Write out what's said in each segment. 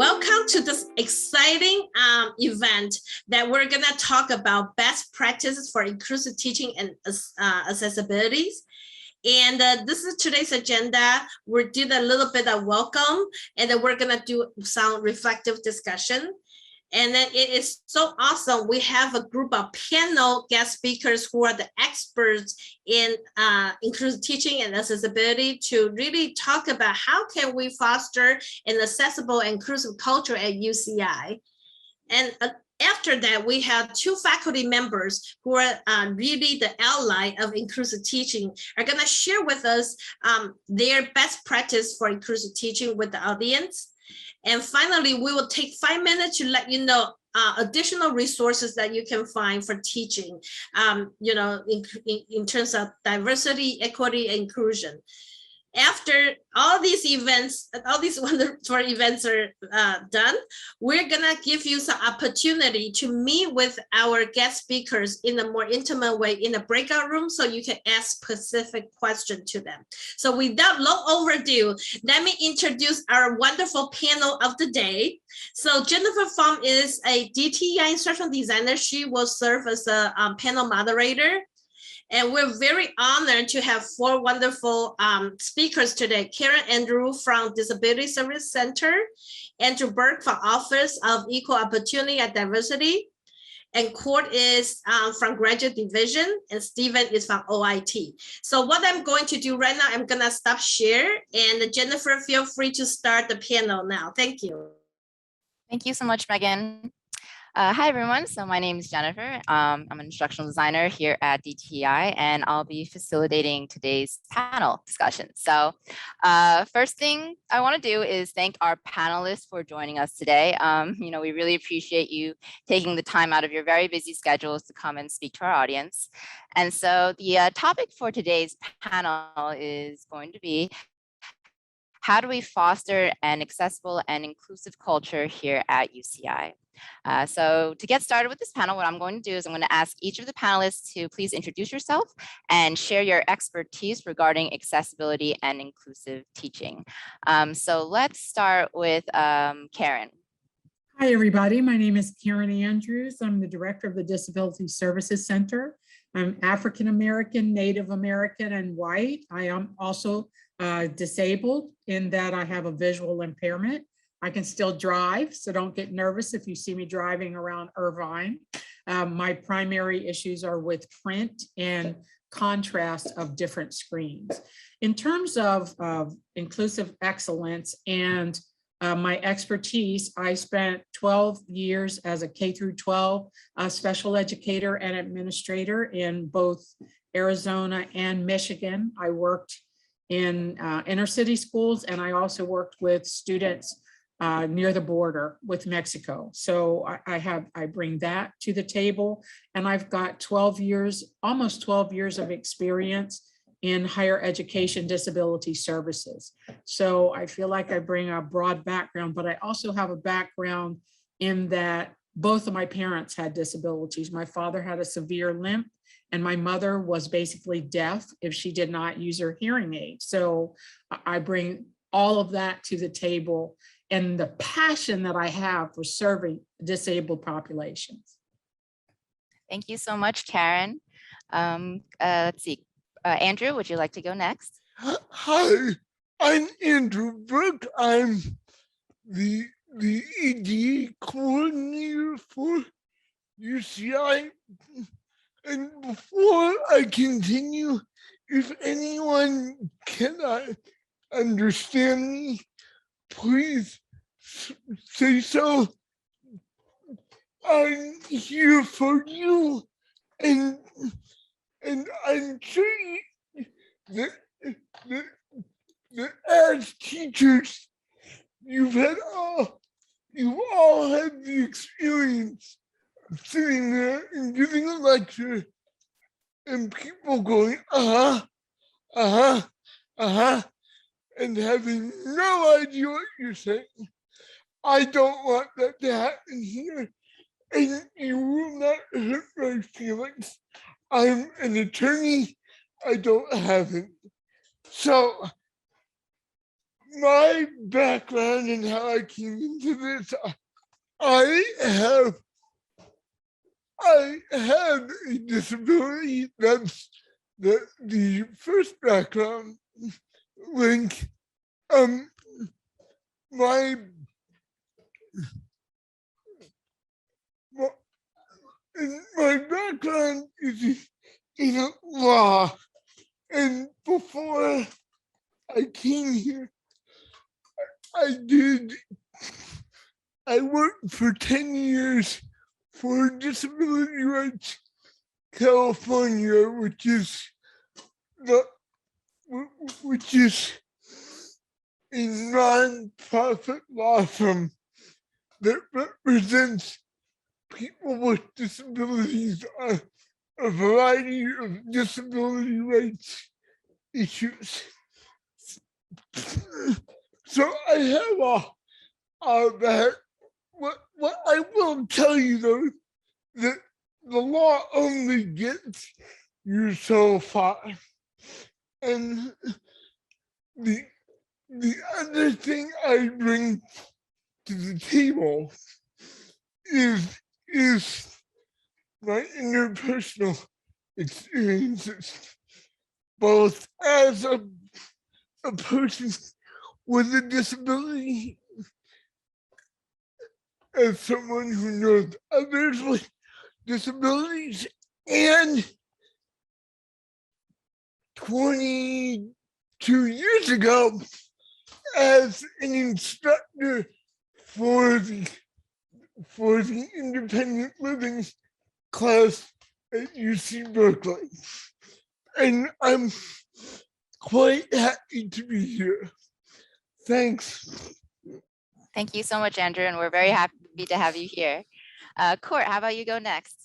Welcome to this exciting event that we're going to talk about best practices for inclusive teaching and accessibilities. And this is today's agenda. We did a little bit of welcome, and then we're going to do some reflective discussion. And then it is so awesome. We have a group of panel guest speakers who are the experts in inclusive teaching and accessibility to really talk about how can we foster an accessible and inclusive culture at UCI. And after that, we have two faculty members who are really the ally of inclusive teaching, are going to share with us their best practice for inclusive teaching with the audience. And finally, we will take 5 minutes to let you know additional resources that you can find for teaching, in terms of diversity, equity, and inclusion. After all these events, all these wonderful events are done, we're gonna give you some opportunity to meet with our guest speakers in a more intimate way in a breakout room so you can ask specific questions to them. So without long overdue, let me introduce our wonderful panel of the day. So Jennifer Pham is a DTI instructional designer. She will serve as a panel moderator. And we're very honored to have four wonderful speakers today. Karen Andrew from Disability Service Center, Andrew Burke from Office of Equal Opportunity and Diversity, and Court is from Graduate Division, and Stephen is from OIT. So what I'm going to do right now, I'm gonna stop share, and Jennifer, feel free to start the panel now. Thank you. Thank you so much, Megan. Hi, everyone. So my name is Jennifer. I'm an instructional designer here at DTI, and I'll be facilitating today's panel discussion. So first thing I want to do is thank our panelists for joining us today. We really appreciate you taking the time out of your very busy schedules to come and speak to our audience. And so the topic for today's panel is going to be, how do we foster an accessible and inclusive culture here at UCI? So to get started with this panel, what I'm going to do is I'm going to ask each of the panelists to please introduce yourself and share your expertise regarding accessibility and inclusive teaching. So let's start with Karen. Hi, everybody. My name is Karen Andrews. I'm the director of the Disability Services Center. I'm African-American, Native American, and white. I am also disabled in that I have a visual impairment. I can still drive, so don't get nervous if you see me driving around Irvine. My primary issues are with print and contrast of different screens. In terms of inclusive excellence and my expertise, I spent 12 years as a K-12 special educator and administrator in both Arizona and Michigan. I worked in inner city schools, and I also worked with students near the border with Mexico. So I bring that to the table, and I've got 12 years, almost 12 years of experience in higher education disability services. So I feel like I bring a broad background, but I also have a background in that both of my parents had disabilities. My father had a severe limp, and my mother was basically deaf if she did not use her hearing aid. So I bring all of that to the table and the passion that I have for serving disabled populations. Thank you so much, Karen. Let's see. Andrew, would you like to go next? Hi, I'm Andrew Burke. I'm the ED coordinator for UCI. And before I continue, if anyone cannot understand me, please say so. I'm here for you, and I'm sure that as teachers, you've all had the experience of sitting there and giving a lecture, and people going and having no idea what you're saying. I don't want that to happen here, and you will not hurt my feelings. I'm an attorney. I don't have it. So my background and how I came into this, I have a disability. That's the first background link. My my background is in law, and before I came here, I worked for 10 years for Disability Rights California, which is a non-profit law firm that represents people with disabilities on a variety of disability rights issues. So I have that. What I will tell you though, that the law only gets you so far. And the other thing I bring to the table is my interpersonal experiences, both as a person with a disability, as someone who knows others with disabilities, and 22 years ago as an instructor for the independent living class at UC Berkeley. And I'm quite happy to be here. Thanks. Thank you so much, Andrew, and we're very happy to have you here. Court, how about you go next?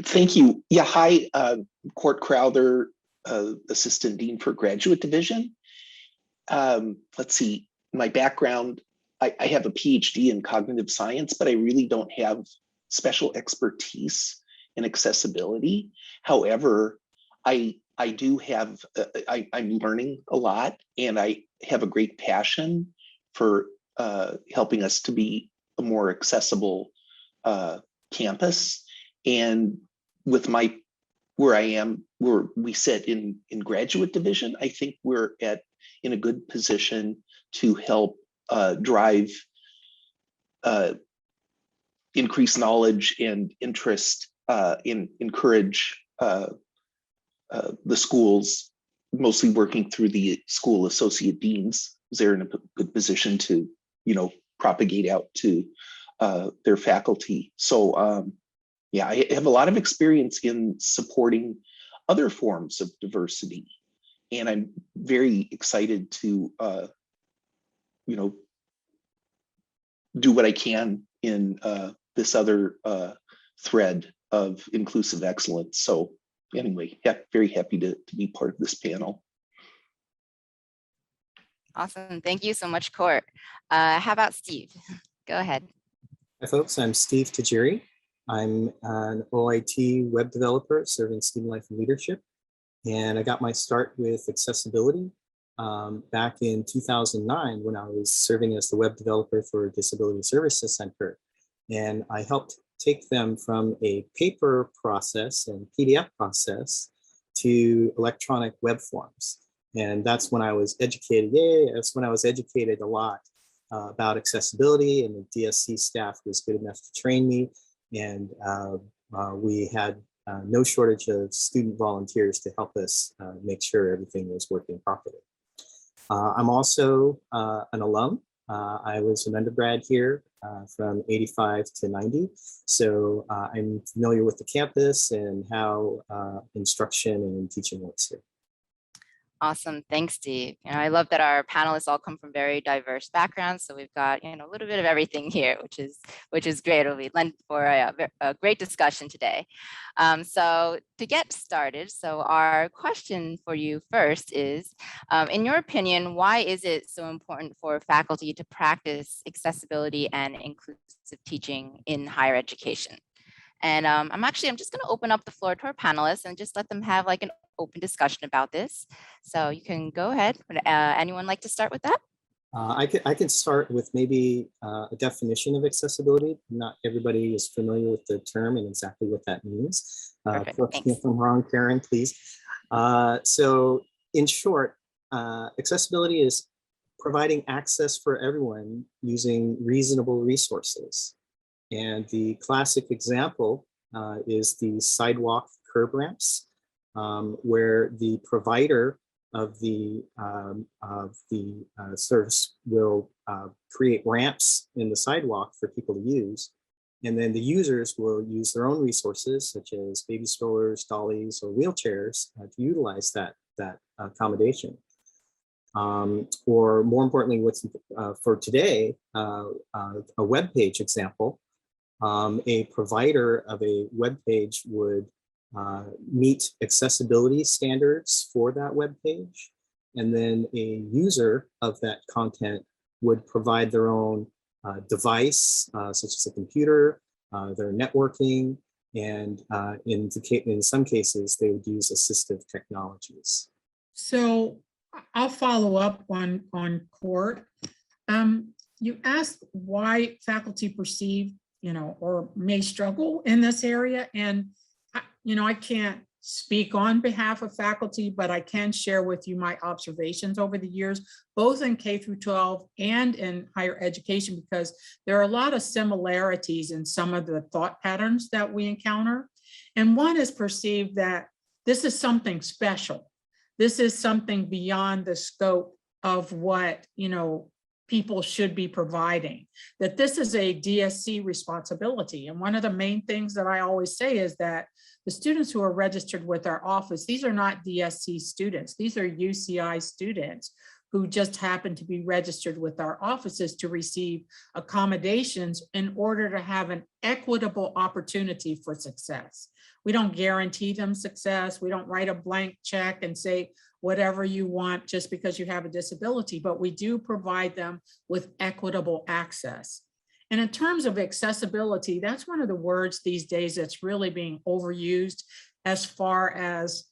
Thank you. Yeah, hi, Court Crowther, Assistant Dean for Graduate Division. Let's see, my background, I have a PhD in cognitive science, but I really don't have special expertise in accessibility. However, I do have, I'm learning a lot, and I have a great passion for helping us to be a more accessible campus. And with where I am, where we sit in graduate division, I think we're in a good position to help drive increased knowledge and interest, encourage the schools, mostly working through the school associate deans. They're in a good position to, propagate out to their faculty. So yeah, I have a lot of experience in supporting other forms of diversity, and I'm very excited to, do what I can in this other thread of inclusive excellence. So anyway, yeah, very happy to be part of this panel. Awesome. Thank you so much, Court. How about Steve? Go ahead. Hi, folks. I'm Steve Tajiri. I'm an OIT web developer serving student life and leadership. And I got my start with accessibility back in 2009 when I was serving as the web developer for Disability Services Center. And I helped take them from a paper process and PDF process to electronic web forms. And that's when I was educated. That's when I was educated a lot about accessibility, and the DSC staff was good enough to train me. And we had no shortage of student volunteers to help us make sure everything was working properly. I'm also an alum. I was an undergrad here from 85 to 90. So I'm familiar with the campus and how instruction and teaching works here. Awesome. Thanks, Steve. I love that our panelists all come from very diverse backgrounds. So we've got, a little bit of everything here, which is great. It'll be lent for a great discussion today. So to get started, so our question for you first is, in your opinion, why is it so important for faculty to practice accessibility and inclusive teaching in higher education? And I'm just going to open up the floor to our panelists and just let them have an open discussion about this. So you can go ahead. Would anyone like to start with that? I can start with maybe a definition of accessibility. Not everybody is familiar with the term and exactly what that means. Perfect, Correct me thanks. if I'm wrong, Karen, please. So in short, accessibility is providing access for everyone using reasonable resources. And the classic example is the sidewalk curb ramps, where the provider of the service will create ramps in the sidewalk for people to use. And then the users will use their own resources, such as baby strollers, dollies, or wheelchairs to utilize that accommodation. Or more importantly, what's for today, a web page example. A provider of a web page would meet accessibility standards for that web page, and then a user of that content would provide their own device, such as a computer, their networking, and in some cases, they would use assistive technologies. So I'll follow up on Court. You asked why faculty perceive, or may struggle in this area. And, I can't speak on behalf of faculty, but I can share with you my observations over the years, both in K through 12 and in higher education, because there are a lot of similarities in some of the thought patterns that we encounter. And one is perceived that this is something special. This is something beyond the scope of what, people should be providing, that this is a DSC responsibility. And one of the main things that I always say is that the students who are registered with our office, these are not DSC students. These are UCI students who just happen to be registered with our offices to receive accommodations in order to have an equitable opportunity for success. We don't guarantee them success. We don't write a blank check and say, whatever you want just because you have a disability, but we do provide them with equitable access. And in terms of accessibility, that's one of the words these days that's really being overused as far as,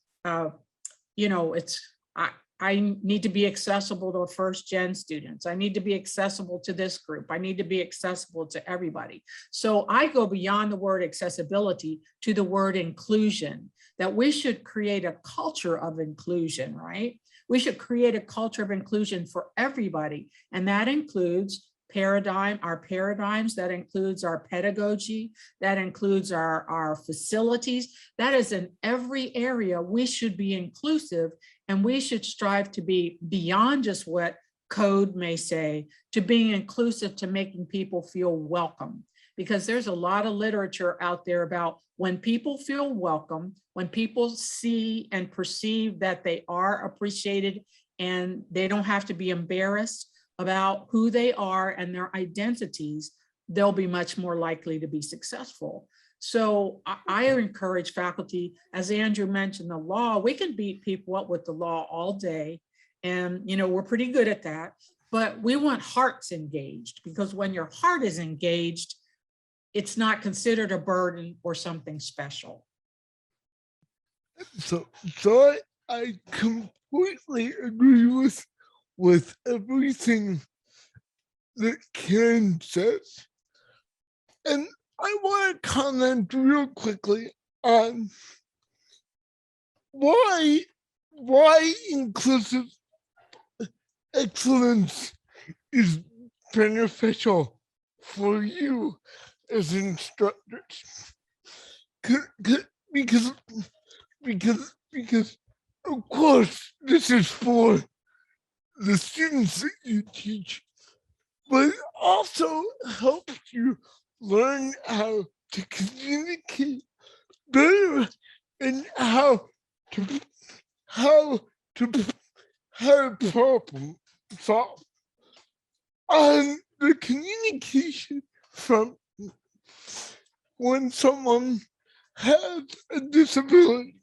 I need to be accessible to first gen students. I need to be accessible to this group. I need to be accessible to everybody. So I go beyond the word accessibility to the word inclusion, that we should create a culture of inclusion, right? We should create a culture of inclusion for everybody. And that includes our paradigms, that includes our pedagogy, that includes our facilities. That is in every area. We should be inclusive, and we should strive to be beyond just what code may say, to being inclusive, to making people feel welcome. Because there's a lot of literature out there about when people feel welcome, when people see and perceive that they are appreciated and they don't have to be embarrassed about who they are and their identities, they'll be much more likely to be successful. So I encourage faculty, as Andrew mentioned, the law, we can beat people up with the law all day. And, we're pretty good at that, but we want hearts engaged, because when your heart is engaged, it's not considered a burden or something special. So I completely agree with everything that Karen says. And I want to comment real quickly on why inclusive excellence is beneficial for you as instructors. Because of course this is for the students that you teach, but it also helps you learn how to communicate better and how to problem solve. On the communication front, when someone has a disability,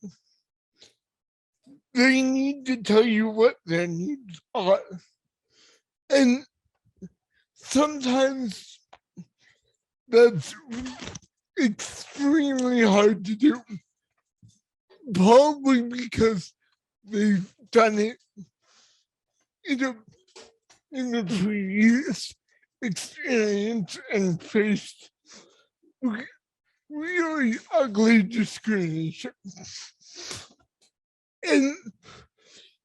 they need to tell you what their needs are. And sometimes that's extremely hard to do, probably because they've done it in a in the previous experience and faced really ugly discrimination. And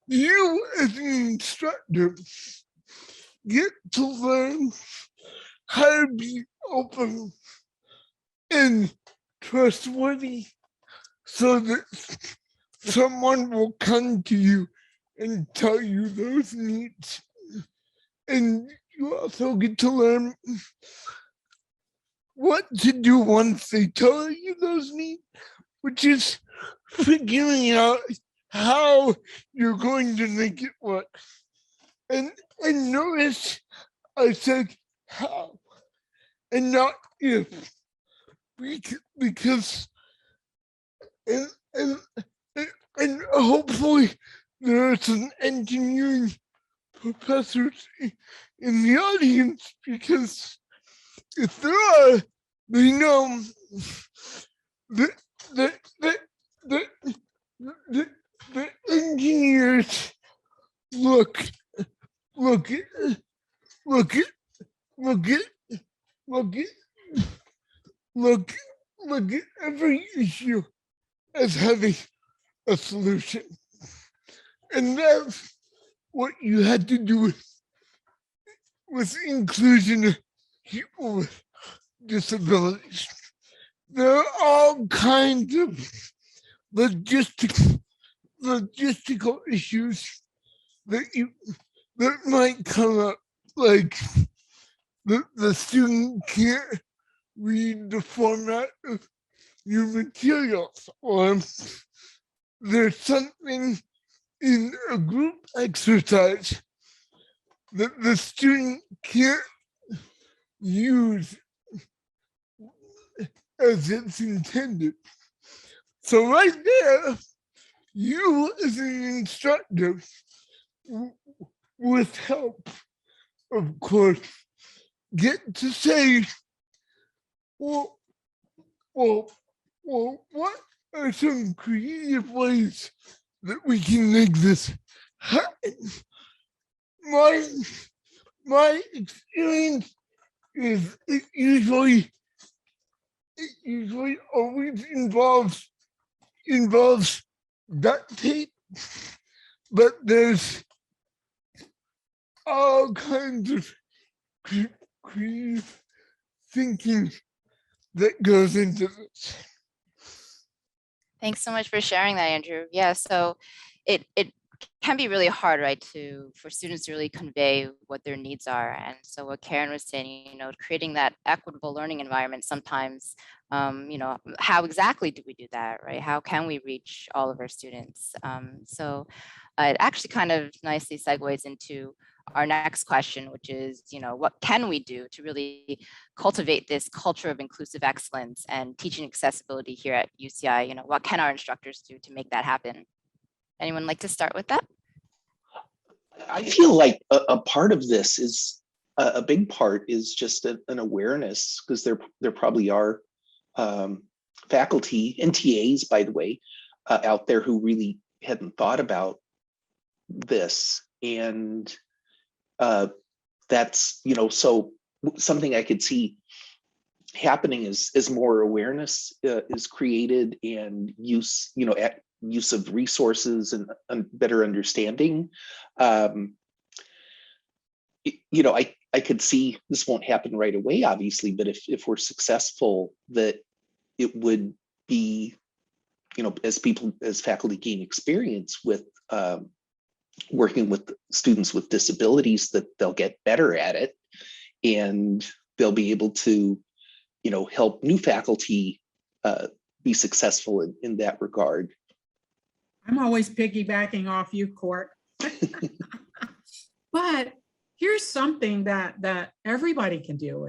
you as an instructor get to learn how to be open and trustworthy so that someone will come to you and tell you those needs. And you also get to learn what to do once they tell you those needs, which is figuring out how you're going to make it work. And notice I said how and not if, because and hopefully there are some engineering professors in the audience, because if there are, they know that the engineers look at every issue as having a solution. And that's what you had to do with inclusion of people with disabilities. There are all kinds of logistical issues that might come up, like the student can't read the format of your materials, or there's something in a group exercise that the student can't use as it's intended. So right there, you as an instructor, with help, of course, get to say, well, what are some creative ways that we can make this happen? My experience is it usually always involves duct tape, but there's all kinds of creative thinking that goes into this. Thanks so much for sharing that, Andrew. Yeah, so it can be really hard, right, for students to really convey what their needs are. And so what Karen was saying, creating that equitable learning environment sometimes, how exactly do we do that, right? How can we reach all of our students? So it actually kind of nicely segues into our next question, which is, what can we do to really cultivate this culture of inclusive excellence and teaching accessibility here at UCI? What can our instructors do to make that happen? Anyone like to start with that? I feel like a part of this is a big part is just an awareness, because there probably are faculty and TAs, by the way, out there who really hadn't thought about this. And that's, so something I could see happening is more awareness is created, and use of resources and better understanding. I could see this won't happen right away, obviously, but if we're successful, that it would be, as faculty gain experience with working with students with disabilities, that they'll get better at it, and they'll be able to, help new faculty be successful in that regard. I'm always piggybacking off you, Court. But here's something that everybody can do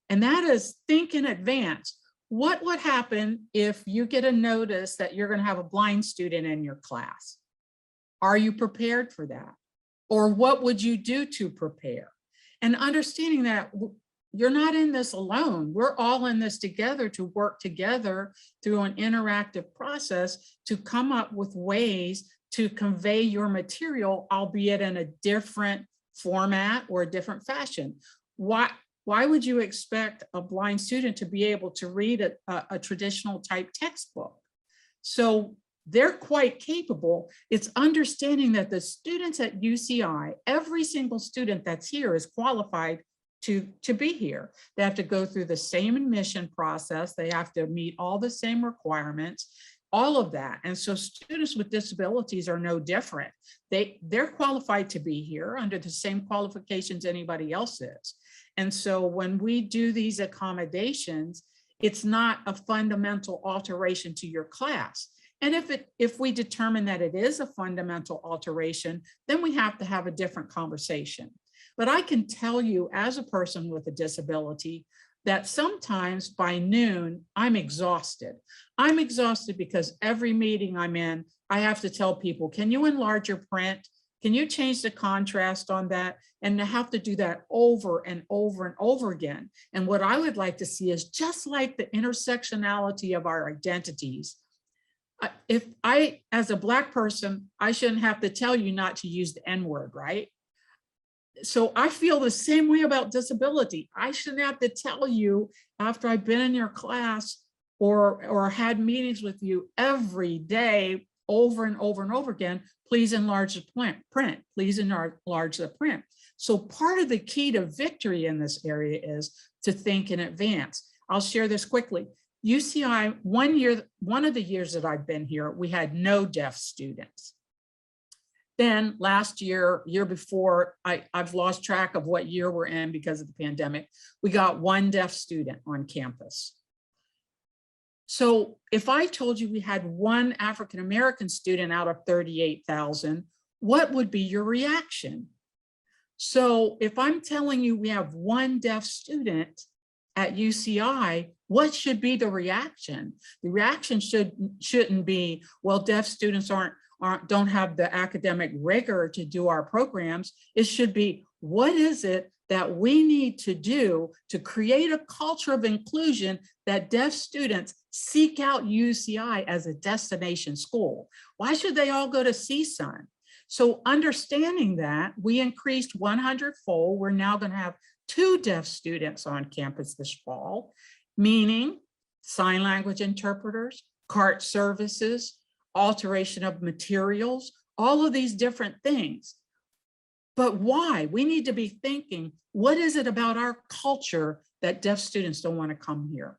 and that is think in advance. What would happen if you get a notice that you're going to have a blind student in your class? Are you prepared for that? Or what would you do to prepare? And understanding that you're not in this alone. We're all in this together to work together through an interactive process to come up with ways to convey your material, albeit in a different format or a different fashion. Why would you expect a blind student to be able to read a traditional type textbook? So they're quite capable. It's understanding that the students at UCI, every single student that's here is qualified to be here. They have to go through the same admission process. They have to meet all the same requirements, all of that. And so students with disabilities are no different. They're qualified to be here under the same qualifications anybody else is. And so when we do these accommodations, it's not a fundamental alteration to your class. And if we determine that it is a fundamental alteration, then we have to have a different conversation. But I can tell you as a person with a disability that sometimes by noon, I'm exhausted. I'm exhausted because every meeting I'm in, I have to tell people, can you enlarge your print? Can you change the contrast on that? And to have to do that over and over and over again. And what I would like to see is just like the intersectionality of our identities. If I, as a Black person, I shouldn't have to tell you not to use the N-word, right? So I feel the same way about disability. I shouldn't have to tell you after I've been in your class or had meetings with you every day over and over and over again, please enlarge the print, please enlarge the print. So part of the key to victory in this area is to think in advance. I'll share this quickly. UCI, one of the years that I've been here, we had no deaf students. Then last year before, I've lost track of what year we're in because of the pandemic, we got one deaf student on campus. So if I told you we had one African-American student out of 38,000, what would be your reaction? So if I'm telling you we have one deaf student at UCI, what should be the reaction? The reaction shouldn't be, well, deaf students don't have the academic rigor to do our programs. It should be, what is it that we need to do to create a culture of inclusion that deaf students seek out UCI as a destination school? Why should they all go to CSUN? So understanding that, we increased 100-fold. We're now going to have 2 deaf students on campus this fall, meaning sign language interpreters, CART services, alteration of materials, all of these different things. But why? We need to be thinking, what is it about our culture that deaf students don't want to come here?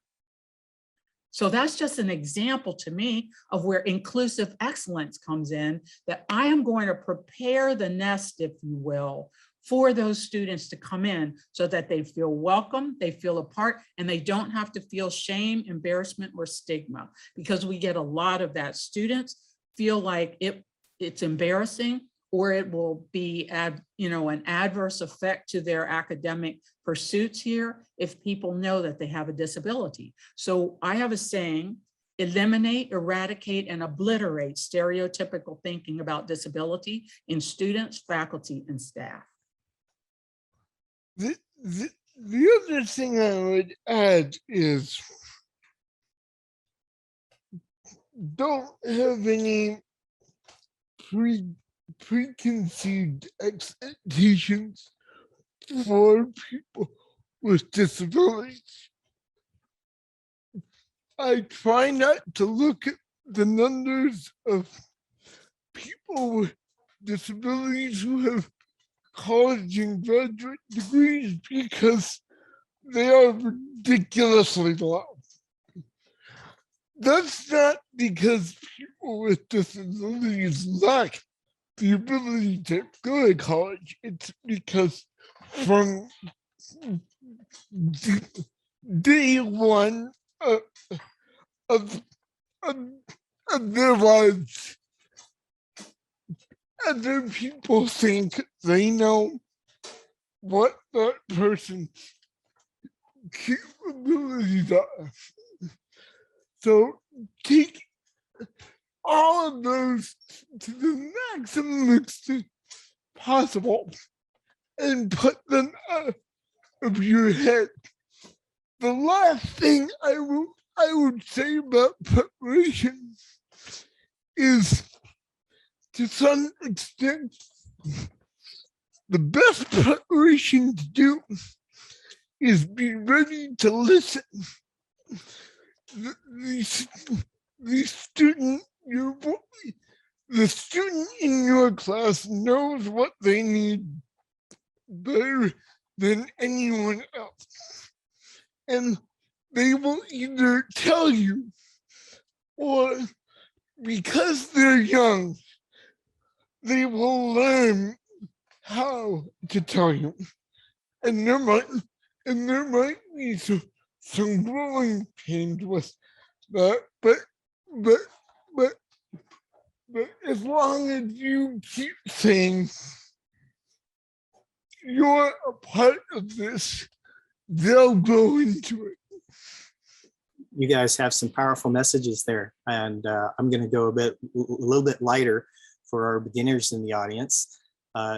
So that's just an example to me of where inclusive excellence comes in, that I am going to prepare the nest, if you will, for those students to come in so that they feel welcome, they feel a part, and they don't have to feel shame, embarrassment, or stigma, because we get a lot of that. Students feel like it's embarrassing, or it will be an adverse effect to their academic pursuits here if people know that they have a disability. So I have a saying, eliminate, eradicate, and obliterate stereotypical thinking about disability in students, faculty, and staff. The other thing I would add is, don't have any preconceived expectations for people with disabilities. I try not to look at the numbers of people with disabilities who have college and graduate degrees because they are ridiculously low. That's not because people with disabilities lack the ability to go to college. It's because from day one of their lives, other people think they know what that person's capabilities are. So take all of those to the maximum extent possible and put them out of your head. The last thing I would say about preparation is, to some extent, the best preparation to do is be ready to listen. The student in your class knows what they need better than anyone else. And they will either tell you, or because they're young, they will learn how to tell you. And there might be some growing pains with that, but as long as you keep saying you're a part of this, they'll grow into it. You guys have some powerful messages there, and I'm going to go a little bit lighter for our beginners in the audience.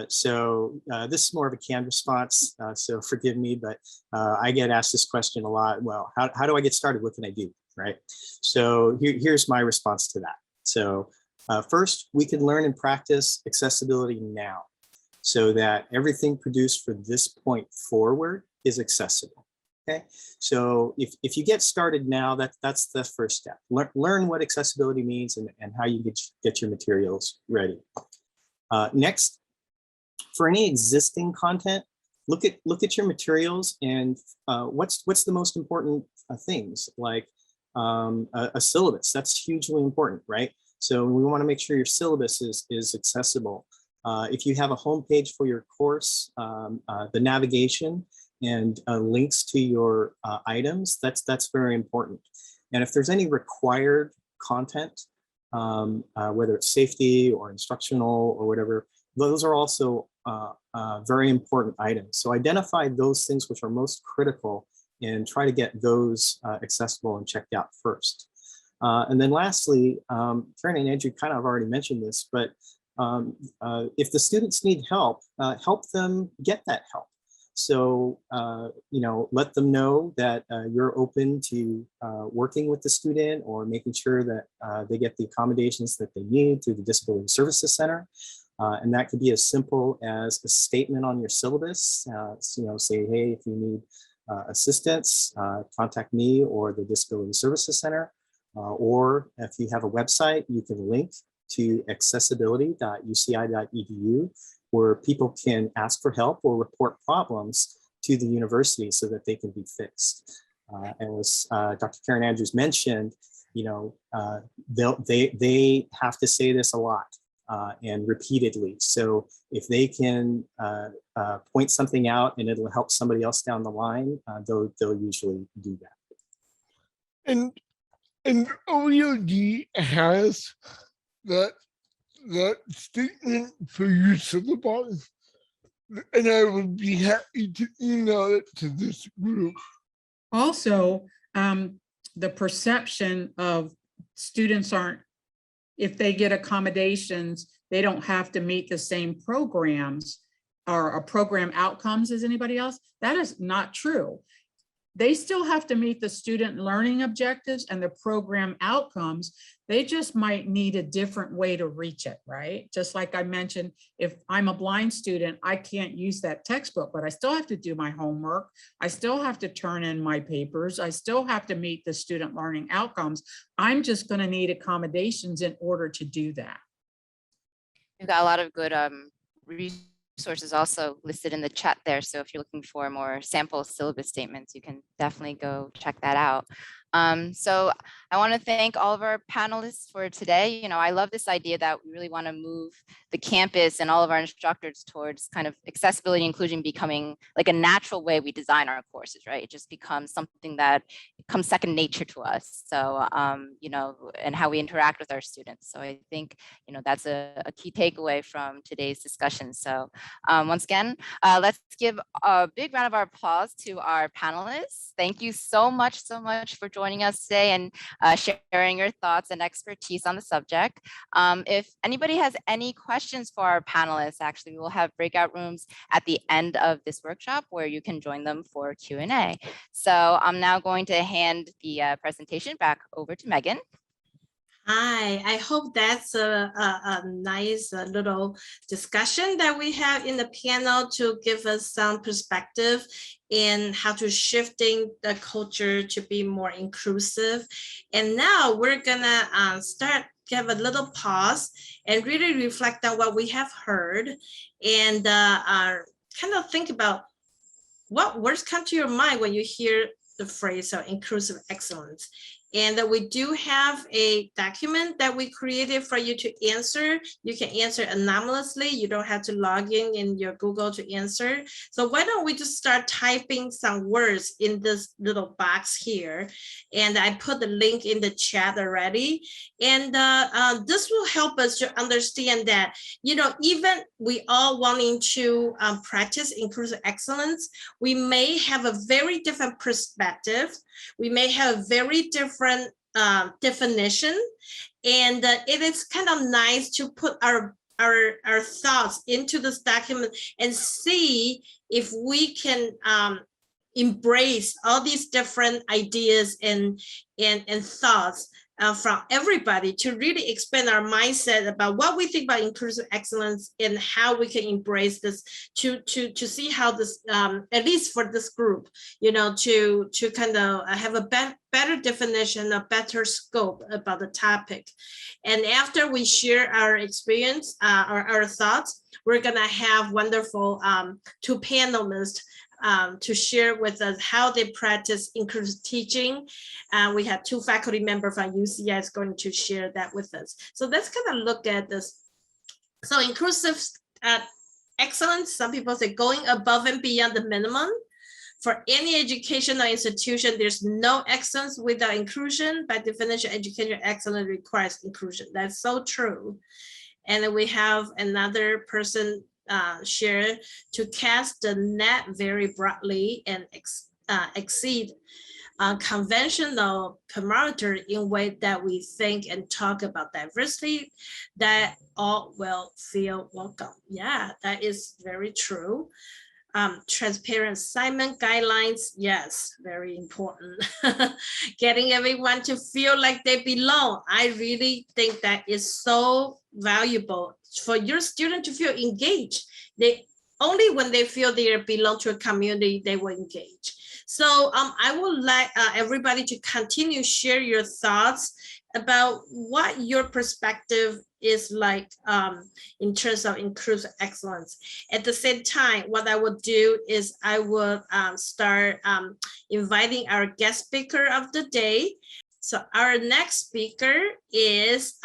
So this is more of a canned response, so forgive me, but I get asked this question a lot. Well, how do I get started? What can I do, right? So here's my response to that. So first, we can learn and practice accessibility now so that everything produced from this point forward is accessible. Okay, so if you get started now, that's the first step. Learn what accessibility means and how you get your materials ready. Next, for any existing content, look at your materials and what's the most important things, like a syllabus. That's hugely important, right? So we want to make sure your syllabus is accessible. If you have a homepage for your course, the navigation and links to your items, that's very important. And if there's any required content, whether it's safety or instructional or whatever, those are also very important items. So identify those things which are most critical and try to get those accessible and checked out first. And then lastly, Karen and Andrew kind of already mentioned this, but if the students need help, help them get that help. So, let them know that you're open to working with the student or making sure that they get the accommodations that they need through the Disability Services Center. And that could be as simple as a statement on your syllabus, say, hey, if you need assistance, contact me or the Disability Services Center. Or if you have a website, you can link to accessibility.uci.edu, where people can ask for help or report problems to the university so that they can be fixed. And as Dr. Karen Andrews mentioned, they have to say this a lot and repeatedly. So if they can point something out and it'll help somebody else down the line, they'll usually do that. And OEOD has that statement for your syllabus, and I would be happy to email it to this group. Also, the perception of students if they get accommodations, they don't have to meet the same programs or program outcomes as anybody else. That is not true. They still have to meet the student learning objectives and the program outcomes. They just might need a different way to reach it, right? Just like I mentioned, if I'm a blind student, I can't use that textbook, but I still have to do my homework. I still have to turn in my papers. I still have to meet the student learning outcomes. I'm just going to need accommodations in order to do that. We've got a lot of good resources also listed in the chat there. So if you're looking for more sample syllabus statements, you can definitely go check that out. So I want to thank all of our panelists for today. I love this idea that we really want to move the campus and all of our instructors towards kind of accessibility and inclusion becoming like a natural way we design our courses, right? It just becomes something that becomes second nature to us. So, and how we interact with our students. So I think, that's a key takeaway from today's discussion. So once again, let's give a big round of applause to our panelists. Thank you so much for joining us today and sharing your thoughts and expertise on the subject. If anybody has any questions for our panelists, actually, we will have breakout rooms at the end of this workshop where you can join them for Q&A. So I'm now going to hand the presentation back over to Megan. I hope that's a nice little discussion that we have in the panel to give us some perspective in how to shifting the culture to be more inclusive. And now we're gonna start give a little pause and really reflect on what we have heard and kind of think about what words come to your mind when you hear the phrase of inclusive excellence. And we do have a document that we created for you to answer. You can answer anonymously. You don't have to log in your Google to answer. So why don't we just start typing some words in this little box here. And I put the link in the chat already. And this will help us to understand that, even we all wanting to practice inclusive excellence, we may have a very different perspective. We may have a very different definition, and it is kind of nice to put our thoughts into this document and see if we can embrace all these different ideas and thoughts from everybody to really expand our mindset about what we think about inclusive excellence and how we can embrace this to see how this, at least for this group, to kind of have a better definition, a better scope about the topic. And after we share our experience, our thoughts, we're gonna have wonderful two panelists to share with us how they practice inclusive teaching. We have two faculty members from UCS going to share that with us. So let's kind of look at this. So inclusive excellence, some people say going above and beyond the minimum. For any educational institution, there's no excellence without inclusion. By definition, educational excellence requires inclusion. That's so true. And then we have another person share to cast the net very broadly and exceed conventional parameter in way that we think and talk about diversity, that all will feel welcome. Yeah, that is very true. Transparent assignment guidelines, yes, very important. Getting everyone to feel like they belong. I really think that is so valuable for your student to feel engaged. They only when they feel they belong to a community, they will engage. So I would like everybody to continue share your thoughts about what your perspective is like in terms of inclusive excellence. At the same time, what I would do is I would start inviting our guest speaker of the day. So our next speaker is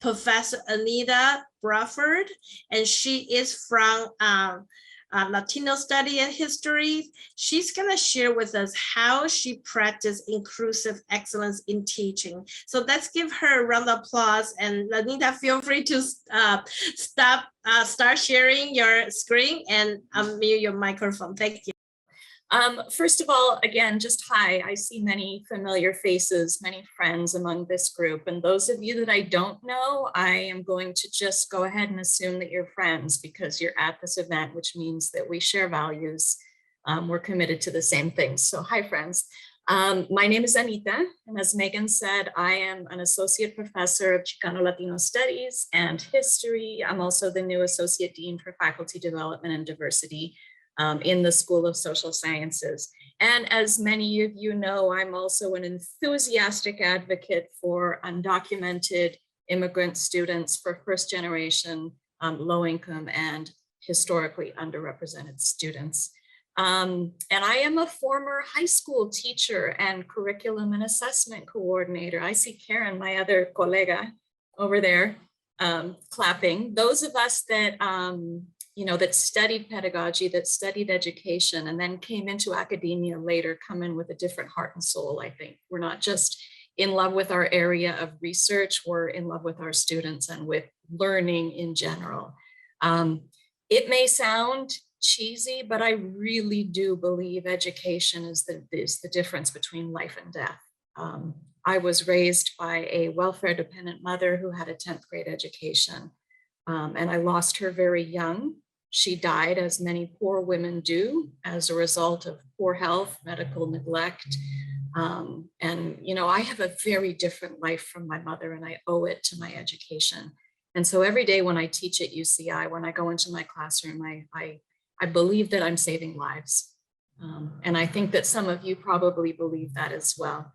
Professor Anita Bradford, and she is from Latino Study and History. She's gonna share with us how she practiced inclusive excellence in teaching. So let's give her a round of applause. And Anita, feel free to start sharing your screen and unmute your microphone. Thank you. First of all, again, just hi. I see many familiar faces, many friends among this group. And those of you that I don't know, I am going to just go ahead and assume that you're friends because you're at this event, which means that we share values. We're committed to the same things. So hi, friends. My name is Anita, and as Megan said, I am an associate professor of Chicano Latino Studies and History. I'm also the new Associate Dean for Faculty Development and Diversity in the School of Social Sciences. And as many of you know, I'm also an enthusiastic advocate for undocumented immigrant students, for first generation, low income and historically underrepresented students. And I am a former high school teacher and curriculum and assessment coordinator. I see Karen, my other colega over there, clapping. Those of us that that studied pedagogy, that studied education, and then came into academia later, come in with a different heart and soul, I think. We're not just in love with our area of research, we're in love with our students and with learning in general. It may sound cheesy, but I really do believe education is the difference between life and death. I was raised by a welfare dependent mother who had a 10th grade education, and I lost her very young. She died, as many poor women do, as a result of poor health, medical neglect, And, you know, I have a very different life from my mother, and I owe it to my education. And so every day when I teach at UCI, when I go into my classroom, I believe that I'm saving lives. And I think that some of you probably believe that as well.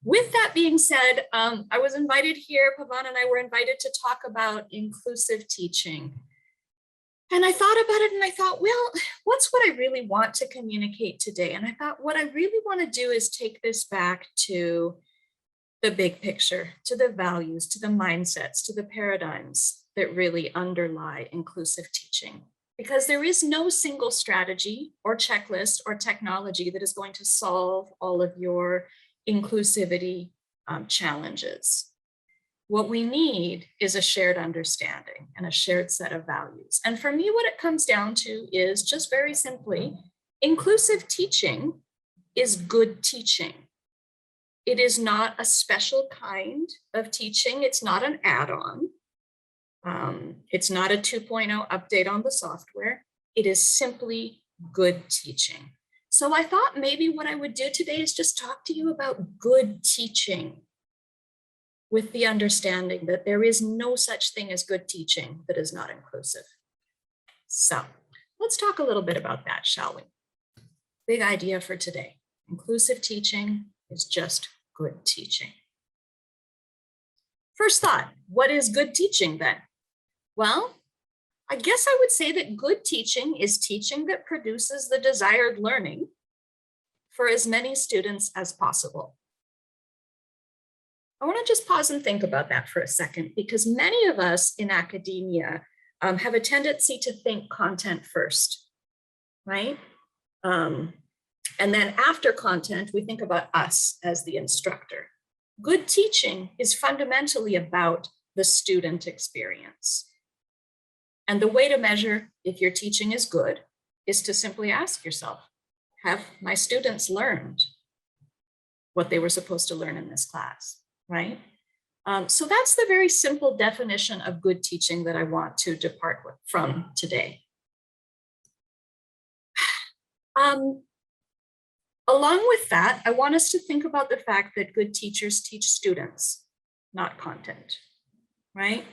With that being said, I was invited here, Pavan and I were invited to talk about inclusive teaching. And I thought about it and I thought, well, what's what I really want to communicate today? And I thought, what I really want to do is take this back to the big picture, to the values, to the mindsets, to the paradigms that really underlie inclusive teaching. Because there is no single strategy or checklist or technology that is going to solve all of your inclusivity challenges. What we need is a shared understanding and a shared set of values. And for me, what it comes down to is just very simply, inclusive teaching is good teaching. It is not a special kind of teaching. It's not an add-on. It's not a 2.0 update on the software. It is simply good teaching. So I thought maybe what I would do today is just talk to you about good teaching, with the understanding that there is no such thing as good teaching that is not inclusive. So let's talk a little bit about that, shall we? Big idea for today. Inclusive teaching is just good teaching. First thought, what is good teaching then? Well, I guess I would say that good teaching is teaching that produces the desired learning for as many students as possible. I want to just pause and think about that for a second, because many of us in academia have a tendency to think content first, right? And then after content, we think about us as the instructor. Good teaching is fundamentally about the student experience. And the way to measure if your teaching is good is to simply ask yourself, have my students learned what they were supposed to learn in this class, right? So that's the very simple definition of good teaching that I want to depart from today. Along with that, I want us to think about the fact that good teachers teach students, not content, right?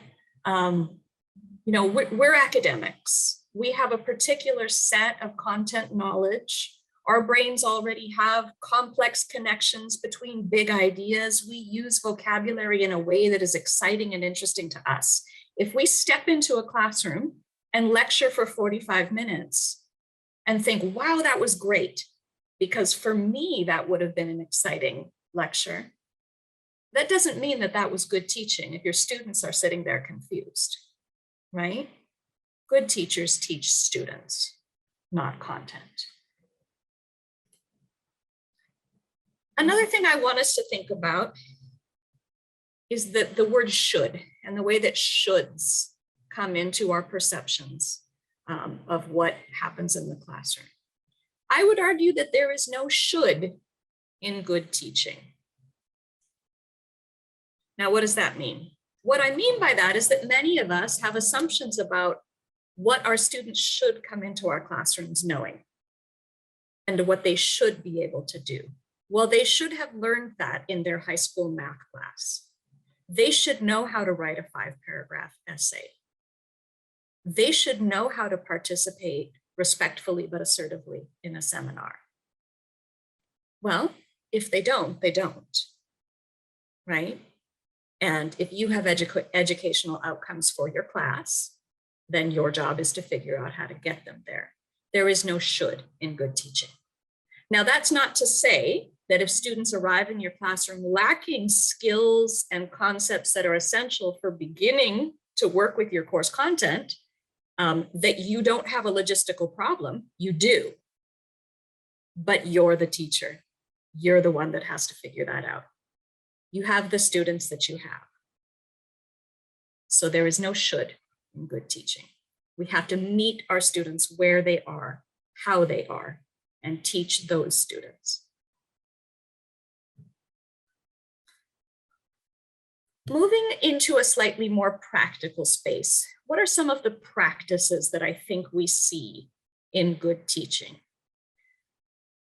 You know, we're academics. We have a particular set of content knowledge. Our brains already have complex connections between big ideas. We use vocabulary in a way that is exciting and interesting to us. If we step into a classroom and lecture for 45 minutes and think, wow, that was great, because for me, that would have been an exciting lecture, that doesn't mean that that was good teaching if your students are sitting there confused, right? Good teachers teach students, not content. Another thing I want us to think about is that the word should and the way that shoulds come into our perceptions of what happens in the classroom. I would argue that there is no should in good teaching. Now, what does that mean? What I mean by that is that many of us have assumptions about what our students should come into our classrooms knowing and what they should be able to do. Well, they should have learned that in their high school math class. They should know how to write a 5-paragraph essay. They should know how to participate respectfully but assertively in a seminar. Well, if they don't, they don't, right? And if you have educational outcomes for your class, then your job is to figure out how to get them there. There is no should in good teaching. Now, that's not to say that if students arrive in your classroom lacking skills and concepts that are essential for beginning to work with your course content, that you don't have a logistical problem. You do, but you're the teacher. You're the one that has to figure that out. You have the students that you have. So there is no should in good teaching. We have to meet our students where they are, how they are, and teach those students. Moving into a slightly more practical space, what are some of the practices that I think we see in good teaching?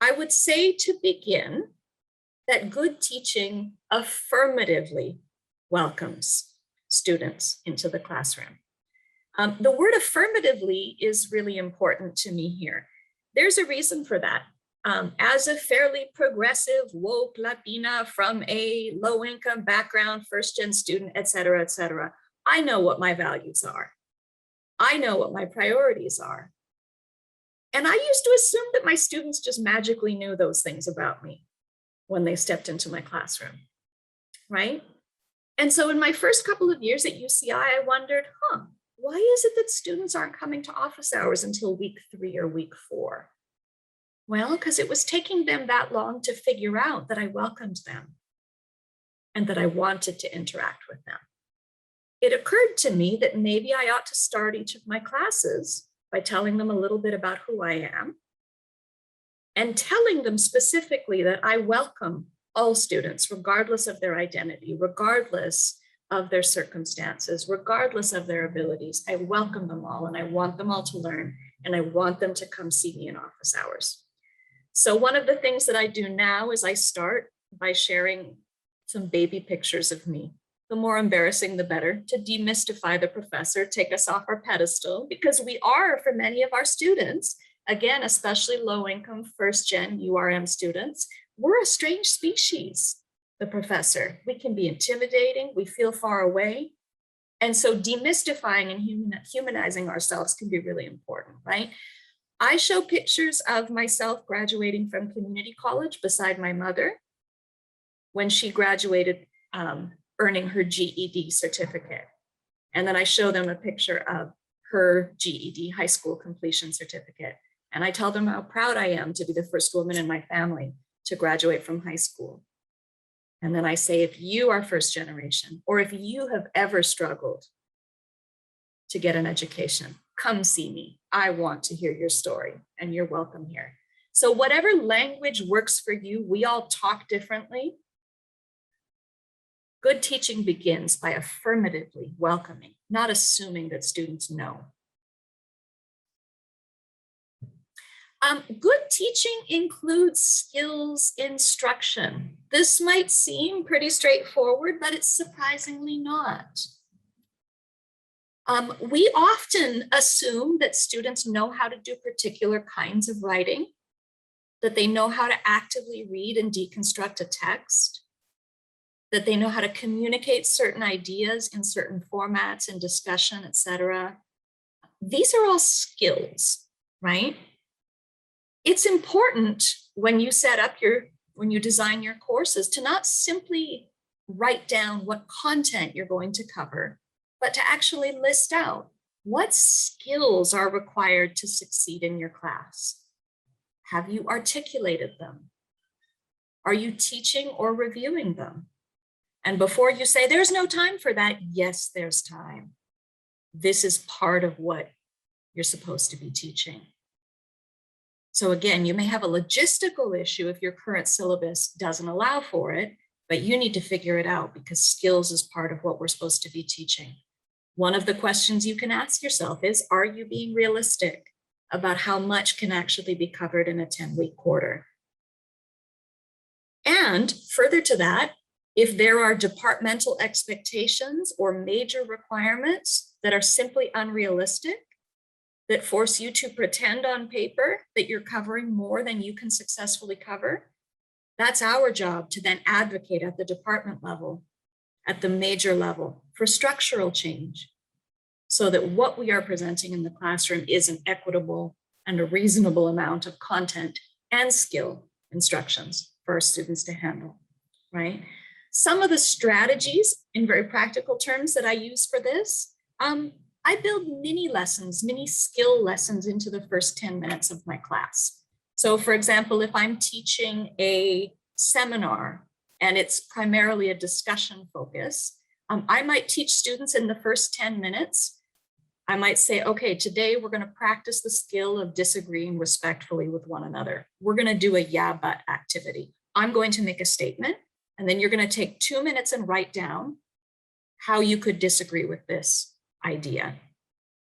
I would say to begin that good teaching affirmatively welcomes students into the classroom. The word affirmatively is really important to me here. There's a reason for that. As a fairly progressive, woke Latina from a low-income background, first-gen student, et cetera, I know what my values are. I know what my priorities are. And I used to assume that my students just magically knew those things about me when they stepped into my classroom, right? And so in my first couple of years at UCI, I wondered, why is it that students aren't coming to office hours until week 3 or week 4? Well, because it was taking them that long to figure out that I welcomed them and that I wanted to interact with them. It occurred to me that maybe I ought to start each of my classes by telling them a little bit about who I am and telling them specifically that I welcome all students, regardless of their identity, regardless of their circumstances, regardless of their abilities. I welcome them all and I want them all to learn and I want them to come see me in office hours. So one of the things that I do now is I start by sharing some baby pictures of me. The more embarrassing, the better, to demystify the professor, take us off our pedestal, because we are, for many of our students, again, especially low-income first-gen URM students, we're a strange species, the professor. We can be intimidating, we feel far away. And so demystifying and humanizing ourselves can be really important, right? I show pictures of myself graduating from community college beside my mother when she graduated, earning her GED certificate. And then I show them a picture of her GED high school completion certificate. And I tell them how proud I am to be the first woman in my family to graduate from high school. And then I say, if you are first generation, or if you have ever struggled to get an education, come see me. I want to hear your story and you're welcome here. So whatever language works for you, we all talk differently. Good teaching begins by affirmatively welcoming, not assuming that students know. Good teaching includes skills instruction. This might seem pretty straightforward, but it's surprisingly not. We often assume that students know how to do particular kinds of writing, that they know how to actively read and deconstruct a text, that they know how to communicate certain ideas in certain formats and discussion, etc. These are all skills, right? It's important when you when you design your courses to not simply write down what content you're going to cover, but to actually list out what skills are required to succeed in your class. Have you articulated them? Are you teaching or reviewing them? And before you say, there's no time for that, yes, there's time. This is part of what you're supposed to be teaching. So again, you may have a logistical issue if your current syllabus doesn't allow for it, but you need to figure it out because skills is part of what we're supposed to be teaching. One of the questions you can ask yourself is, are you being realistic about how much can actually be covered in a 10-week quarter? And further to that, if there are departmental expectations or major requirements that are simply unrealistic, that force you to pretend on paper that you're covering more than you can successfully cover, that's our job to then advocate at the department level, at the major level, for structural change, so that what we are presenting in the classroom is an equitable and a reasonable amount of content and skill instructions for our students to handle, right? Some of the strategies in very practical terms that I use for this, I build mini lessons, mini skill lessons into the first 10 minutes of my class. So for example, if I'm teaching a seminar and it's primarily a discussion focus, I might teach students in the first 10 minutes. I might say, okay, today we're going to practice the skill of disagreeing respectfully with one another. We're going to do a yeah, but activity. I'm going to make a statement, and then you're going to take 2 minutes and write down how you could disagree with this idea.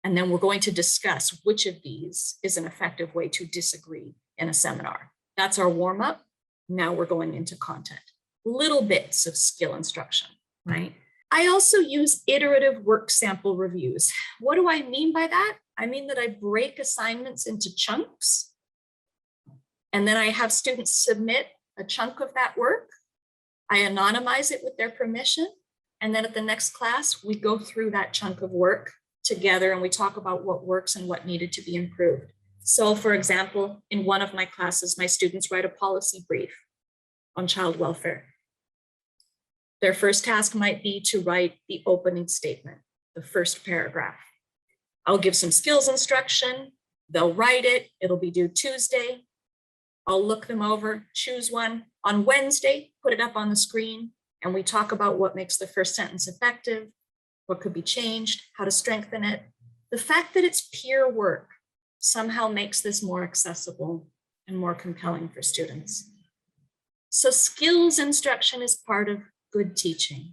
And then we're going to discuss which of these is an effective way to disagree in a seminar. That's our warm up. Now we're going into content. little bits of skill instruction, right? I also use iterative work sample reviews. What do I mean by that? I mean that I break assignments into chunks, and then I have students submit a chunk of that work. I anonymize it with their permission. And then at the next class, we go through that chunk of work together and we talk about what works and what needed to be improved. So for example, in one of my classes, my students write a policy brief on child welfare. Their first task might be to write the opening statement, the first paragraph. I'll give some skills instruction. They'll write it. It'll be due Tuesday. I'll look them over, choose one. On Wednesday, put it up on the screen, and we talk about what makes the first sentence effective, what could be changed, how to strengthen it. The fact that it's peer work somehow makes this more accessible and more compelling for students. So skills instruction is part of good teaching.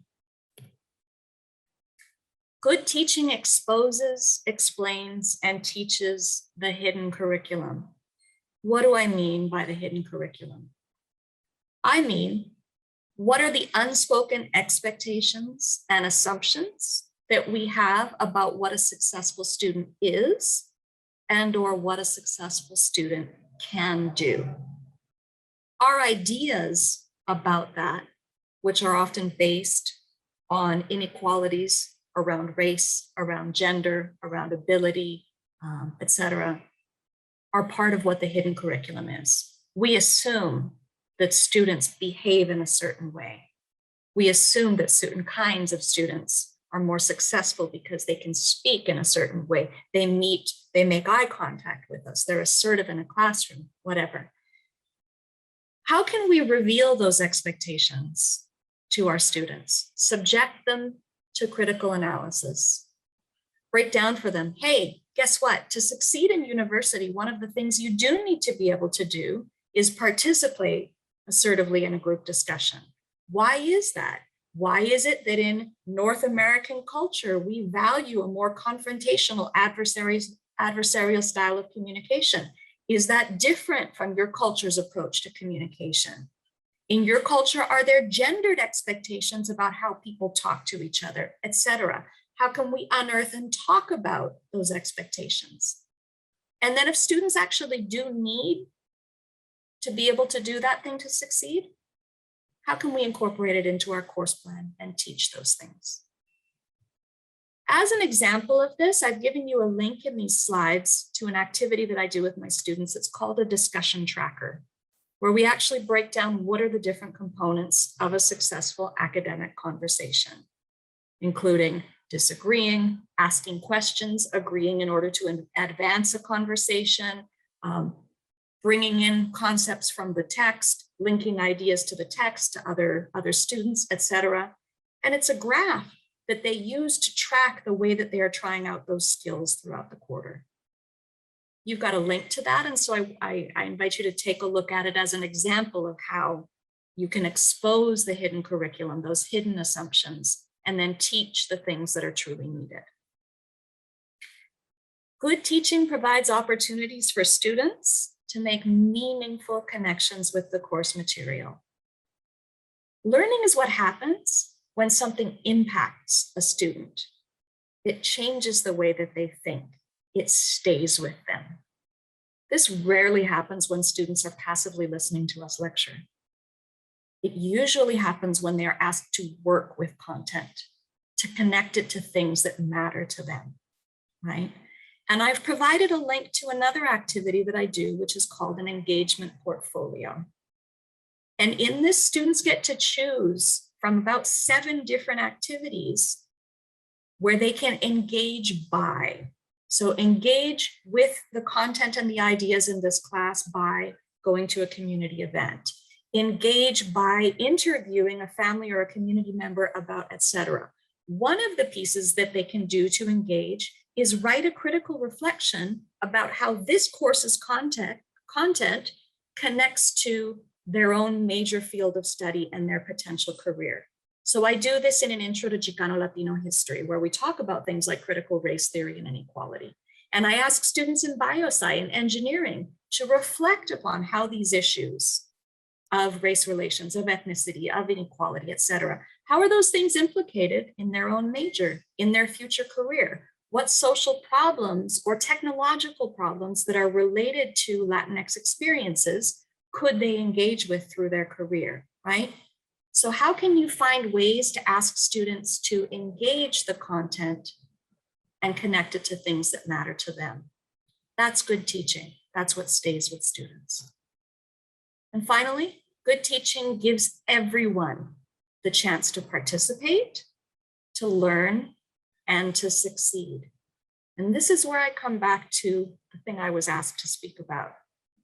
Good teaching exposes, explains, and teaches the hidden curriculum. What do I mean by the hidden curriculum? I mean, what are the unspoken expectations and assumptions that we have about what a successful student is and or what a successful student can do? Our ideas about that, which are often based on inequalities around race, around gender, around ability, etc., are part of what the hidden curriculum is. We assume that students behave in a certain way. We assume that certain kinds of students are more successful because they can speak in a certain way. They make eye contact with us. They're assertive in a classroom, whatever. How can we reveal those expectations to our students? Subject them to critical analysis. Break down for them, hey, guess what? To succeed in university, one of the things you do need to be able to do is participate assertively in a group discussion. Why is that? Why is it that in North American culture, we value a more confrontational adversarial style of communication? Is that different from your culture's approach to communication? In your culture, are there gendered expectations about how people talk to each other, etc.? How can we unearth and talk about those expectations? And then if students actually do need to be able to do that thing to succeed, how can we incorporate it into our course plan and teach those things? As an example of this, I've given you a link in these slides to an activity that I do with my students. It's called a discussion tracker, where we actually break down what are the different components of a successful academic conversation, including disagreeing, asking questions, agreeing in order to advance a conversation, bringing in concepts from the text, linking ideas to the text to other students, etc. And it's a graph that they use to track the way that they are trying out those skills throughout the quarter. You've got a link to that, and so I invite you to take a look at it as an example of how you can expose the hidden curriculum, those hidden assumptions, and then teach the things that are truly needed. Good teaching provides opportunities for students to make meaningful connections with the course material. Learning is what happens when something impacts a student. It changes the way that they think. It stays with them. This rarely happens when students are passively listening to us lecture. It usually happens when they are asked to work with content, to connect it to things that matter to them, right? And I've provided a link to another activity that I do, which is called an engagement portfolio. And in this, students get to choose from about 7 different activities where they can engage by. So engage with the content and the ideas in this class by going to a community event. Engage by interviewing a family or a community member about, etc. One of the pieces that they can do to engage is write a critical reflection about how this course's content connects to their own major field of study and their potential career. So I do this in an intro to Chicano Latino history, where we talk about things like critical race theory and inequality. And I ask students in biosci and engineering to reflect upon how these issues of race relations, of ethnicity, of inequality, etc. How are those things implicated in their own major, in their future career? What social problems or technological problems that are related to Latinx experiences could they engage with through their career, right? So how can you find ways to ask students to engage the content and connect it to things that matter to them? That's good teaching. That's what stays with students. And finally, good teaching gives everyone the chance to participate, to learn, and to succeed. And this is where I come back to the thing I was asked to speak about.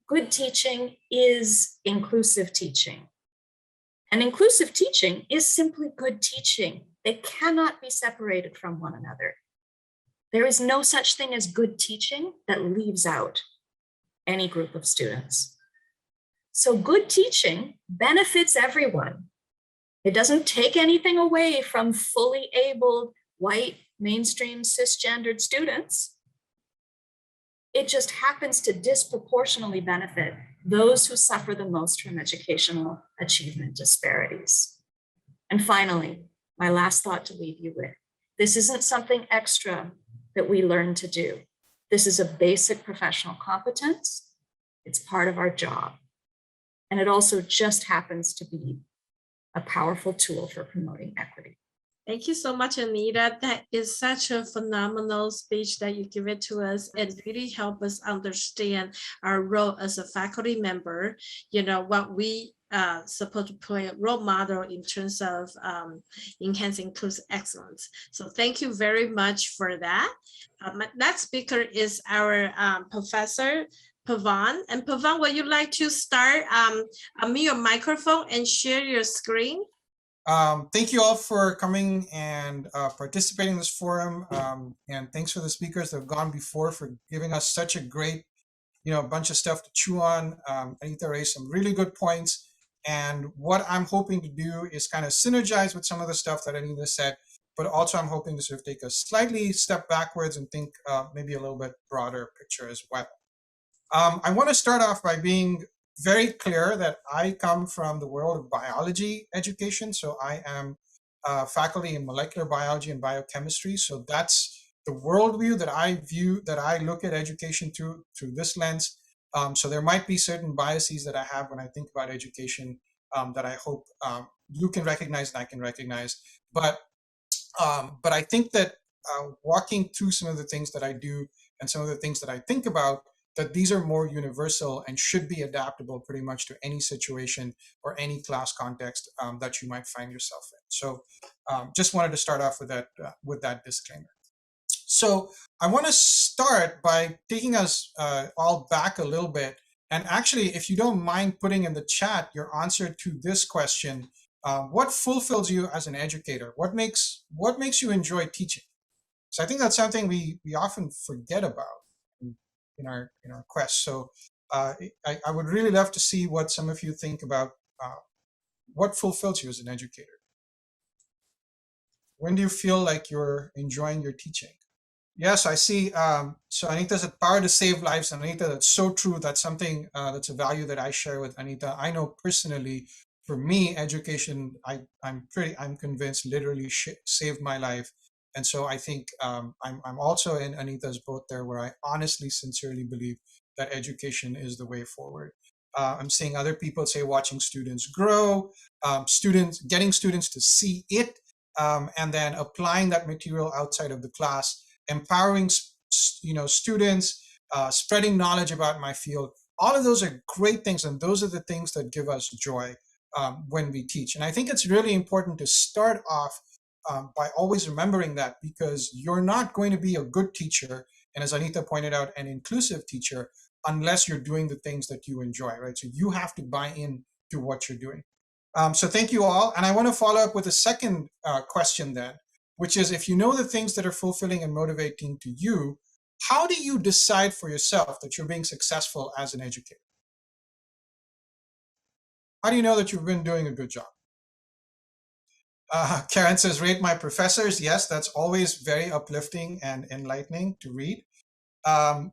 Good teaching is inclusive teaching. And inclusive teaching is simply good teaching. They cannot be separated from one another. There is no such thing as good teaching that leaves out any group of students. So good teaching benefits everyone. It doesn't take anything away from fully abled, white, mainstream, cisgendered students. It just happens to disproportionately benefit those who suffer the most from educational achievement disparities. And finally, my last thought to leave you with, this isn't something extra that we learn to do. This is a basic professional competence. It's part of our job. And it also just happens to be a powerful tool for promoting equity. Thank you so much, Anita. That is such a phenomenal speech that you give it to us. It really helped us understand our role as a faculty member, you know, what we supposed to play a role model in terms of enhancing inclusive excellence. So thank you very much for that. My next speaker is our Professor Pavan. And Pavan, would you like to start? Unmute your microphone and share your screen. Thank you all for coming and participating in this forum. And thanks for the speakers that have gone before for giving us such a great, bunch of stuff to chew on. Anita raised some really good points. And what I'm hoping to do is kind of synergize with some of the stuff that Anita said, but also I'm hoping to sort of take a slightly step backwards and think maybe a little bit broader picture as well. I want to start off by being very clear that I come from the world of biology education. So I am faculty in molecular biology and biochemistry. So that's the worldview that I look at education through this lens. So there might be certain biases that I have when I think about education that I hope you can recognize and I can recognize. But I think that walking through some of the things that I do and some of the things that I think about, that these are more universal and should be adaptable pretty much to any situation or any class context that you might find yourself in. So just wanted to start off with that disclaimer. So I want to start by taking us all back a little bit. And actually, if you don't mind putting in the chat your answer to this question, what fulfills you as an educator? What makes you enjoy teaching? So I think that's something we often forget about in our quest. So I would really love to see what some of you think about what fulfills you as an educator. When do you feel like you're enjoying your teaching? Yes, I see. So Anita said power to save lives. And Anita, that's so true. That's something that's a value that I share with Anita. I know personally, for me, education, I'm convinced literally saved my life. And so I think I'm also in Anita's boat there, where I honestly, sincerely believe that education is the way forward. I'm seeing other people say watching students grow, getting students to see it, and then applying that material outside of the class, empowering students, spreading knowledge about my field. All of those are great things, and those are the things that give us joy when we teach. And I think it's really important to start off by always remembering that, because you're not going to be a good teacher, and as Anita pointed out, an inclusive teacher, unless you're doing the things that you enjoy, right? So you have to buy in to what you're doing. So thank you all. And I want to follow up with a second question then, which is, if you know the things that are fulfilling and motivating to you, how do you decide for yourself that you're being successful as an educator? How do you know that you've been doing a good job? Karen says, rate my professors. Yes, that's always very uplifting and enlightening to read.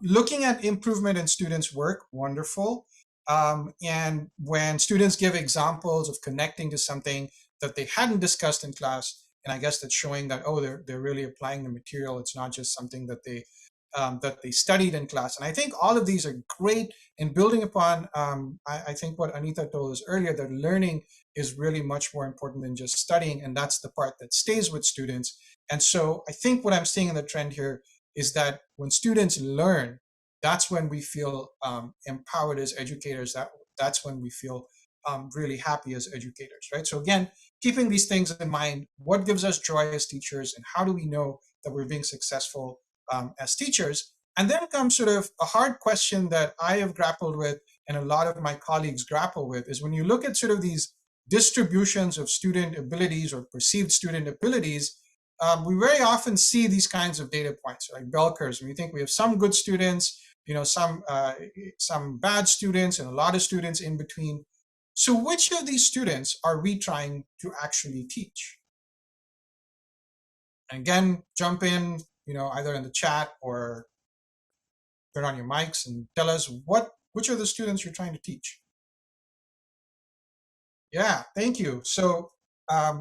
Looking at improvement in students' work, wonderful. And when students give examples of connecting to something that they hadn't discussed in class, and I guess that's showing that, oh, they're really applying the material. It's not just something that they studied in class. And I think all of these are great in building upon, I think what Anita told us earlier, that learning is really much more important than just studying. And that's the part that stays with students. And so I think what I'm seeing in the trend here is that when students learn, that's when we feel empowered as educators. That's when we feel really happy as educators, right? So again, keeping these things in mind, what gives us joy as teachers, and how do we know that we're being successful as teachers? And then comes sort of a hard question that I have grappled with, and a lot of my colleagues grapple with, is when you look at sort of these distributions of student abilities or perceived student abilities, we very often see these kinds of data points, like bell curves. And we think we have some good students, some bad students, and a lot of students in between. So which of these students are we trying to actually teach? And again, jump in, either in the chat or turn on your mics and tell us which of the students you're trying to teach. Yeah, thank you. So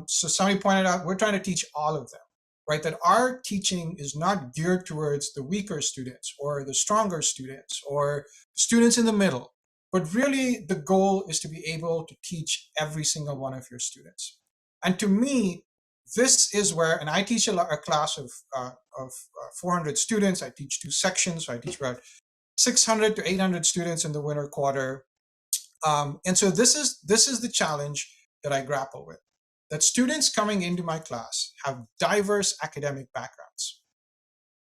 somebody pointed out we're trying to teach all of them, right? That our teaching is not geared towards the weaker students or the stronger students or students in the middle, but really the goal is to be able to teach every single one of your students. And to me, this is where, and I teach a class of 400 students. I teach 2 sections, so I teach about 600 to 800 students in the winter quarter. And so this is the challenge that I grapple with, that students coming into my class have diverse academic backgrounds.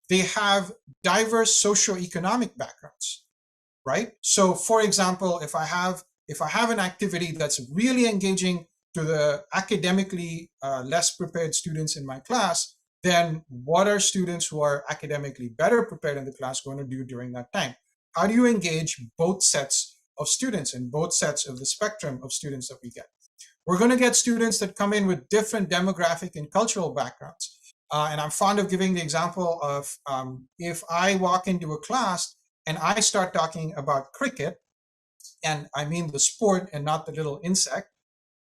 They have diverse socioeconomic backgrounds, right? So for example, if I have an activity that's really engaging to the academically less prepared students in my class, then what are students who are academically better prepared in the class going to do during that time? How do you engage both sets of students and both sets of the spectrum of students that we get? We're going to get students that come in with different demographic and cultural backgrounds. And I'm fond of giving the example of if I walk into a class and I start talking about cricket, and I mean the sport and not the little insect,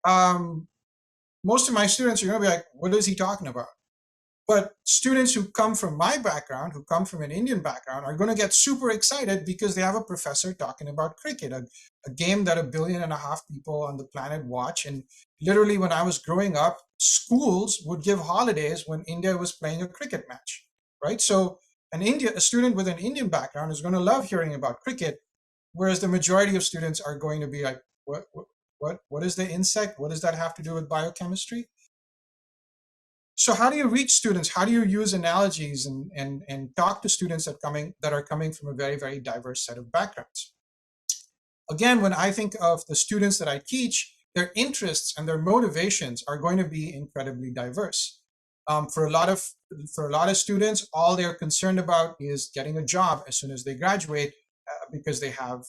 most of my students are going to be like, what is he talking about? But students who come from my background, who come from an Indian background, are going to get super excited because they have a professor talking about cricket, a game that 1.5 billion people on the planet watch. And literally, when I was growing up, schools would give holidays when India was playing a cricket match, right? So a student with an Indian background is going to love hearing about cricket, whereas the majority of students are going to be like, what is the insect? What does that have to do with biochemistry? So how do you reach students? How do you use analogies and talk to students that are coming from a very, very diverse set of backgrounds? Again, when I think of the students that I teach, their interests and their motivations are going to be incredibly diverse. For a lot of students, all they're concerned about is getting a job as soon as they graduate because they have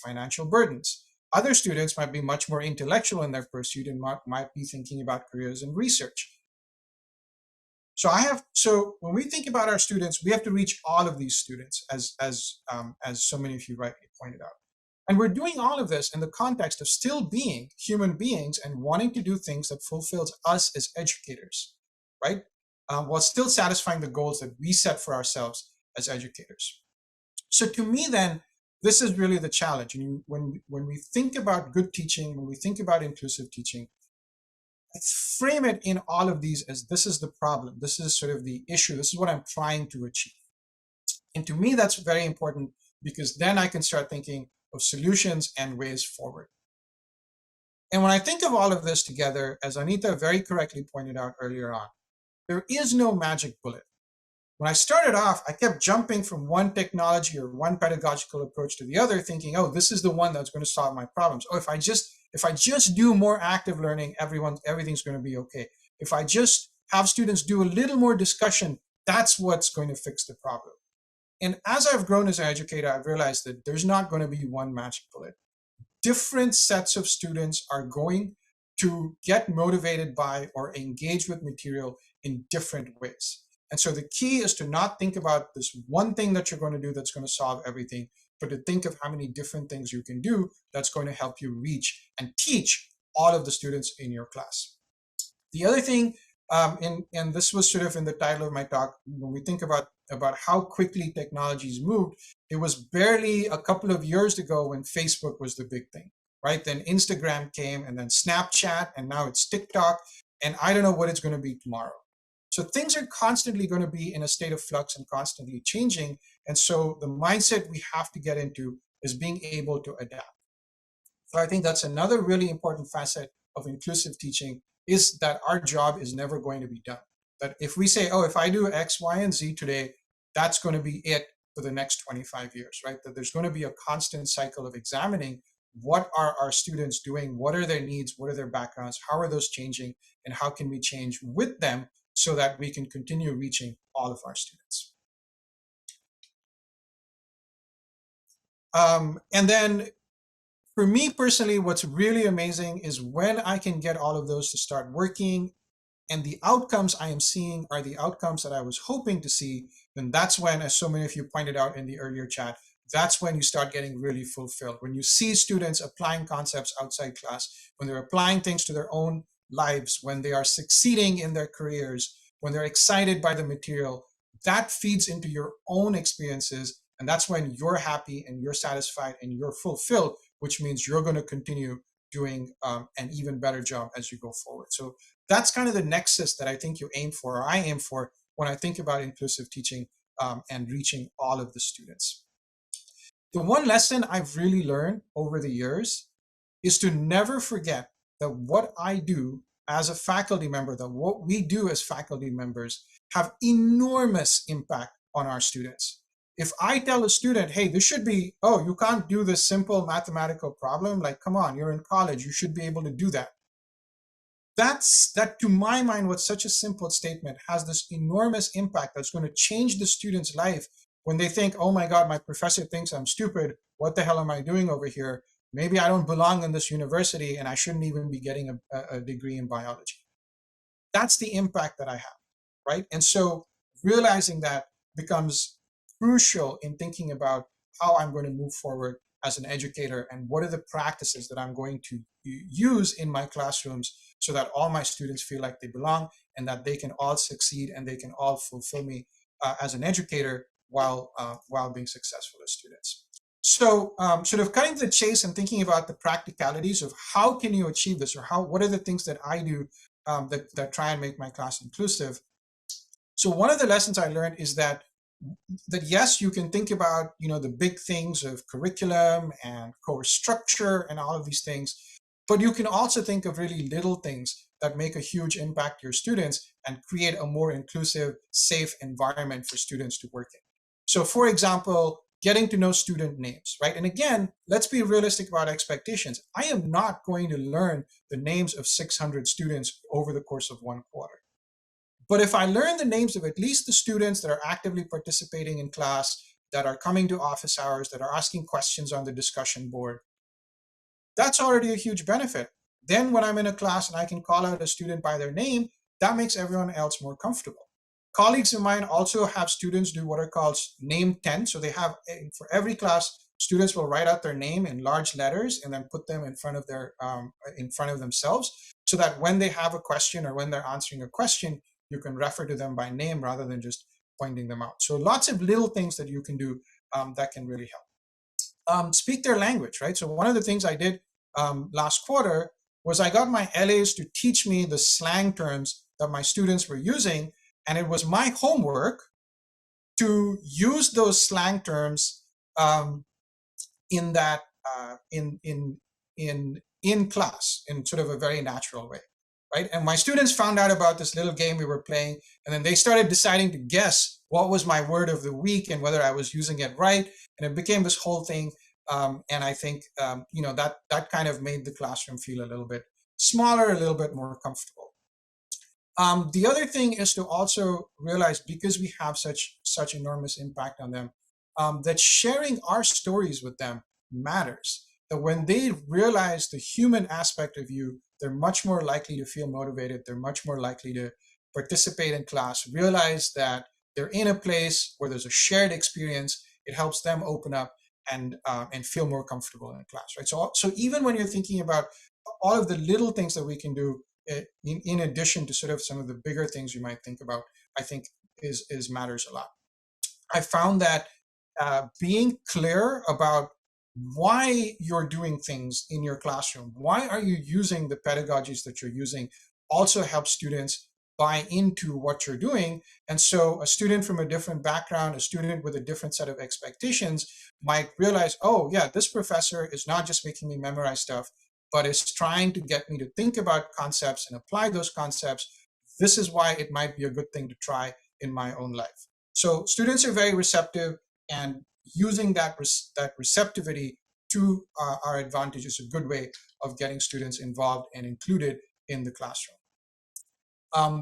financial burdens. Other students might be much more intellectual in their pursuit and might be thinking about careers in research. So when we think about our students, we have to reach all of these students, as so many of you rightly pointed out. And we're doing all of this in the context of still being human beings and wanting to do things that fulfills us as educators, right? While still satisfying the goals that we set for ourselves as educators. So to me then, this is really the challenge. And when we think about good teaching, when we think about inclusive teaching, let's frame it in all of these as this is the problem. This is sort of the issue. This is what I'm trying to achieve. And to me, that's very important because then I can start thinking of solutions and ways forward. And when I think of all of this together, as Anita very correctly pointed out earlier on, there is no magic bullet. When I started off, I kept jumping from one technology or one pedagogical approach to the other, thinking, oh, this is the one that's going to solve my problems. Oh, if I just do more active learning, everything's going to be okay. If I just have students do a little more discussion, that's what's going to fix the problem. And as I've grown as an educator, I've realized that there's not going to be one magic bullet. Different sets of students are going to get motivated by or engage with material in different ways. And so the key is to not think about this one thing that you're going to do that's going to solve everything, but to think of how many different things you can do that's going to help you reach and teach all of the students in your class. The other thing, and this was sort of in the title of my talk, when we think about how quickly technologies moved, it was barely a couple of years ago when Facebook was the big thing, right? Then Instagram came, and then Snapchat, and now it's TikTok, and I don't know what it's going to be tomorrow. So things are constantly going to be in a state of flux and constantly changing. And so the mindset we have to get into is being able to adapt. So I think that's another really important facet of inclusive teaching, is that our job is never going to be done. That if we say, oh, if I do X, Y, and Z today, that's going to be it for the next 25 years, right? That there's going to be a constant cycle of examining what are our students doing, what are their needs, what are their backgrounds, how are those changing, and how can we change with them so that we can continue reaching all of our students. And then for me personally, what's really amazing is when I can get all of those to start working and the outcomes I am seeing are the outcomes that I was hoping to see, then that's when, as so many of you pointed out in the earlier chat, that's when you start getting really fulfilled. When you see students applying concepts outside class, when they're applying things to their own lives, when they are succeeding in their careers, when they're excited by the material, that feeds into your own experiences. And that's when you're happy and you're satisfied and you're fulfilled, which means you're going to continue doing an even better job as you go forward. So that's kind of the nexus that I think you aim for, or I aim for, when I think about inclusive teaching and reaching all of the students. The one lesson I've really learned over the years is to never forget that what I do as a faculty member, that what we do as faculty members have enormous impact on our students. If I tell a student, hey, this should be, oh, you can't do this simple mathematical problem, like, come on, you're in college, you should be able to do that. That to my mind, what's such a simple statement has this enormous impact that's going to change the student's life when they think, oh my God, my professor thinks I'm stupid. What the hell am I doing over here? Maybe I don't belong in this university and I shouldn't even be getting a degree in biology. That's the impact that I have, right? And so realizing that becomes crucial in thinking about how I'm going to move forward as an educator and what are the practices that I'm going to use in my classrooms so that all my students feel like they belong and that they can all succeed and they can all fulfill me as an educator while being successful as students. So sort of cutting to the chase and thinking about the practicalities of how can you achieve this, or what are the things that I do that try and make my class inclusive. So one of the lessons I learned is that yes, you can think about, the big things of curriculum and course structure and all of these things, but you can also think of really little things that make a huge impact to your students and create a more inclusive, safe environment for students to work in. So for example, getting to know student names, right? And again, let's be realistic about expectations. I am not going to learn the names of 600 students over the course of one quarter. But if I learn the names of at least the students that are actively participating in class, that are coming to office hours, that are asking questions on the discussion board, that's already a huge benefit. Then when I'm in a class and I can call out a student by their name, that makes everyone else more comfortable. Colleagues of mine also have students do what are called name tent. So they have, for every class, students will write out their name in large letters and then put them in front of themselves, so that when they have a question or when they're answering a question, you can refer to them by name rather than just pointing them out. So lots of little things that you can do that can really help. Speak their language, right? So one of the things I did last quarter was I got my LAs to teach me the slang terms that my students were using. And it was my homework to use those slang terms in class in sort of a very natural way. Right? And my students found out about this little game we were playing, and then they started deciding to guess what was my word of the week and whether I was using it right. And it became this whole thing. And I think, that kind of made the classroom feel a little bit smaller, a little bit more comfortable. The other thing is to also realize, because we have such enormous impact on them, that sharing our stories with them matters. That when they realize the human aspect of you, they're much more likely to feel motivated. They're much more likely to participate in class, realize that they're in a place where there's a shared experience. It helps them open up. and feel more comfortable in a class, right? So even when you're thinking about all of the little things that we can do in addition to sort of some of the bigger things you might think about, I think is matters a lot. I found that being clear about why you're doing things in your classroom, why are you using the pedagogies that you're using, also helps students buy into what you're doing. And so a student from a different background, a student with a different set of expectations might realize, oh yeah, this professor is not just making me memorize stuff, but is trying to get me to think about concepts and apply those concepts. This is why it might be a good thing to try in my own life. So students are very receptive, and using that receptivity to our advantage is a good way of getting students involved and included in the classroom.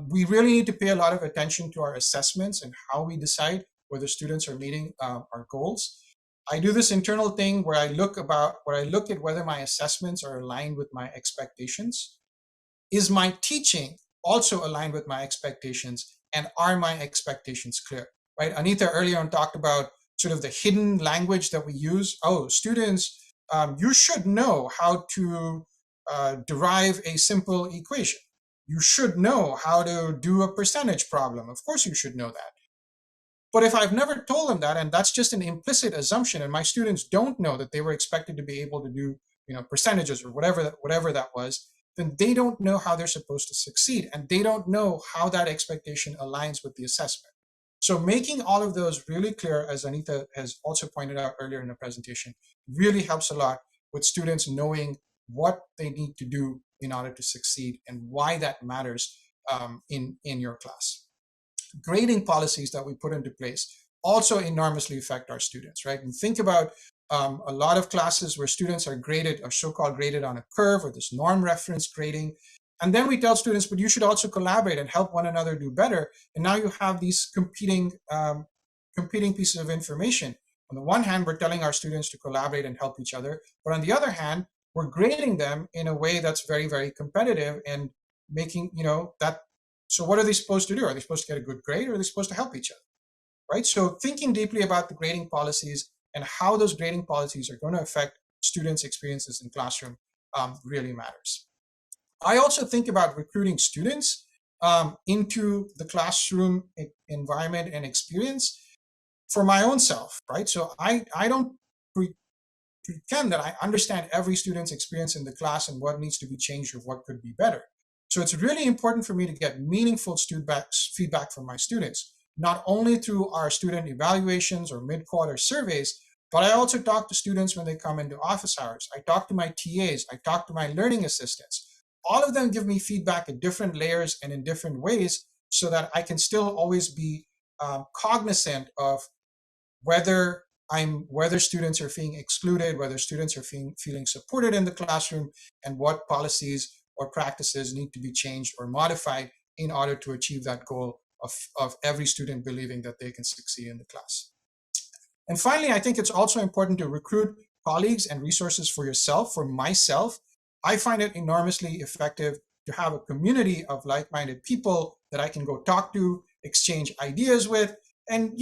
We really need to pay a lot of attention to our assessments and how we decide whether students are meeting our goals. I do this internal thing where I look at whether my assessments are aligned with my expectations. Is my teaching also aligned with my expectations, and are my expectations clear? Right? Anita earlier on talked about sort of the hidden language that we use. Oh, students, you should know how to derive a simple equation. You should know how to do a percentage problem. Of course you should know that. But if I've never told them that, and that's just an implicit assumption, and my students don't know that they were expected to be able to do, percentages or whatever that was, then they don't know how they're supposed to succeed, and they don't know how that expectation aligns with the assessment. So making all of those really clear, as Anita has also pointed out earlier in the presentation, really helps a lot with students knowing what they need to do in order to succeed and why that matters in your class. Grading policies that we put into place also enormously affect our students, right? And think about a lot of classes where students are so-called graded on a curve, or this norm reference grading. And then we tell students, but you should also collaborate and help one another do better. And now you have these competing pieces of information. On the one hand, we're telling our students to collaborate and help each other. But on the other hand, we're grading them in a way that's very, very competitive and making, that. So what are they supposed to do? Are they supposed to get a good grade, or are they supposed to help each other? Right? So thinking deeply about the grading policies and how those grading policies are going to affect students' experiences in classroom really matters. I also think about recruiting students into the classroom environment and experience for my own self, right? So I don't pretend that I understand every student's experience in the class and what needs to be changed or what could be better. So it's really important for me to get meaningful feedback from my students, not only through our student evaluations or mid-quarter surveys, but I also talk to students when they come into office hours. I talk to my TAs, I talk to my learning assistants. All of them give me feedback at different layers and in different ways, so that I can still always be cognizant of whether students are feeling excluded, whether students are feeling supported in the classroom, and what policies or practices need to be changed or modified in order to achieve that goal of every student believing that they can succeed in the class. And finally, I think it's also important to recruit colleagues and resources for yourself. For myself, I find it enormously effective to have a community of like-minded people that I can go talk to, exchange ideas with, and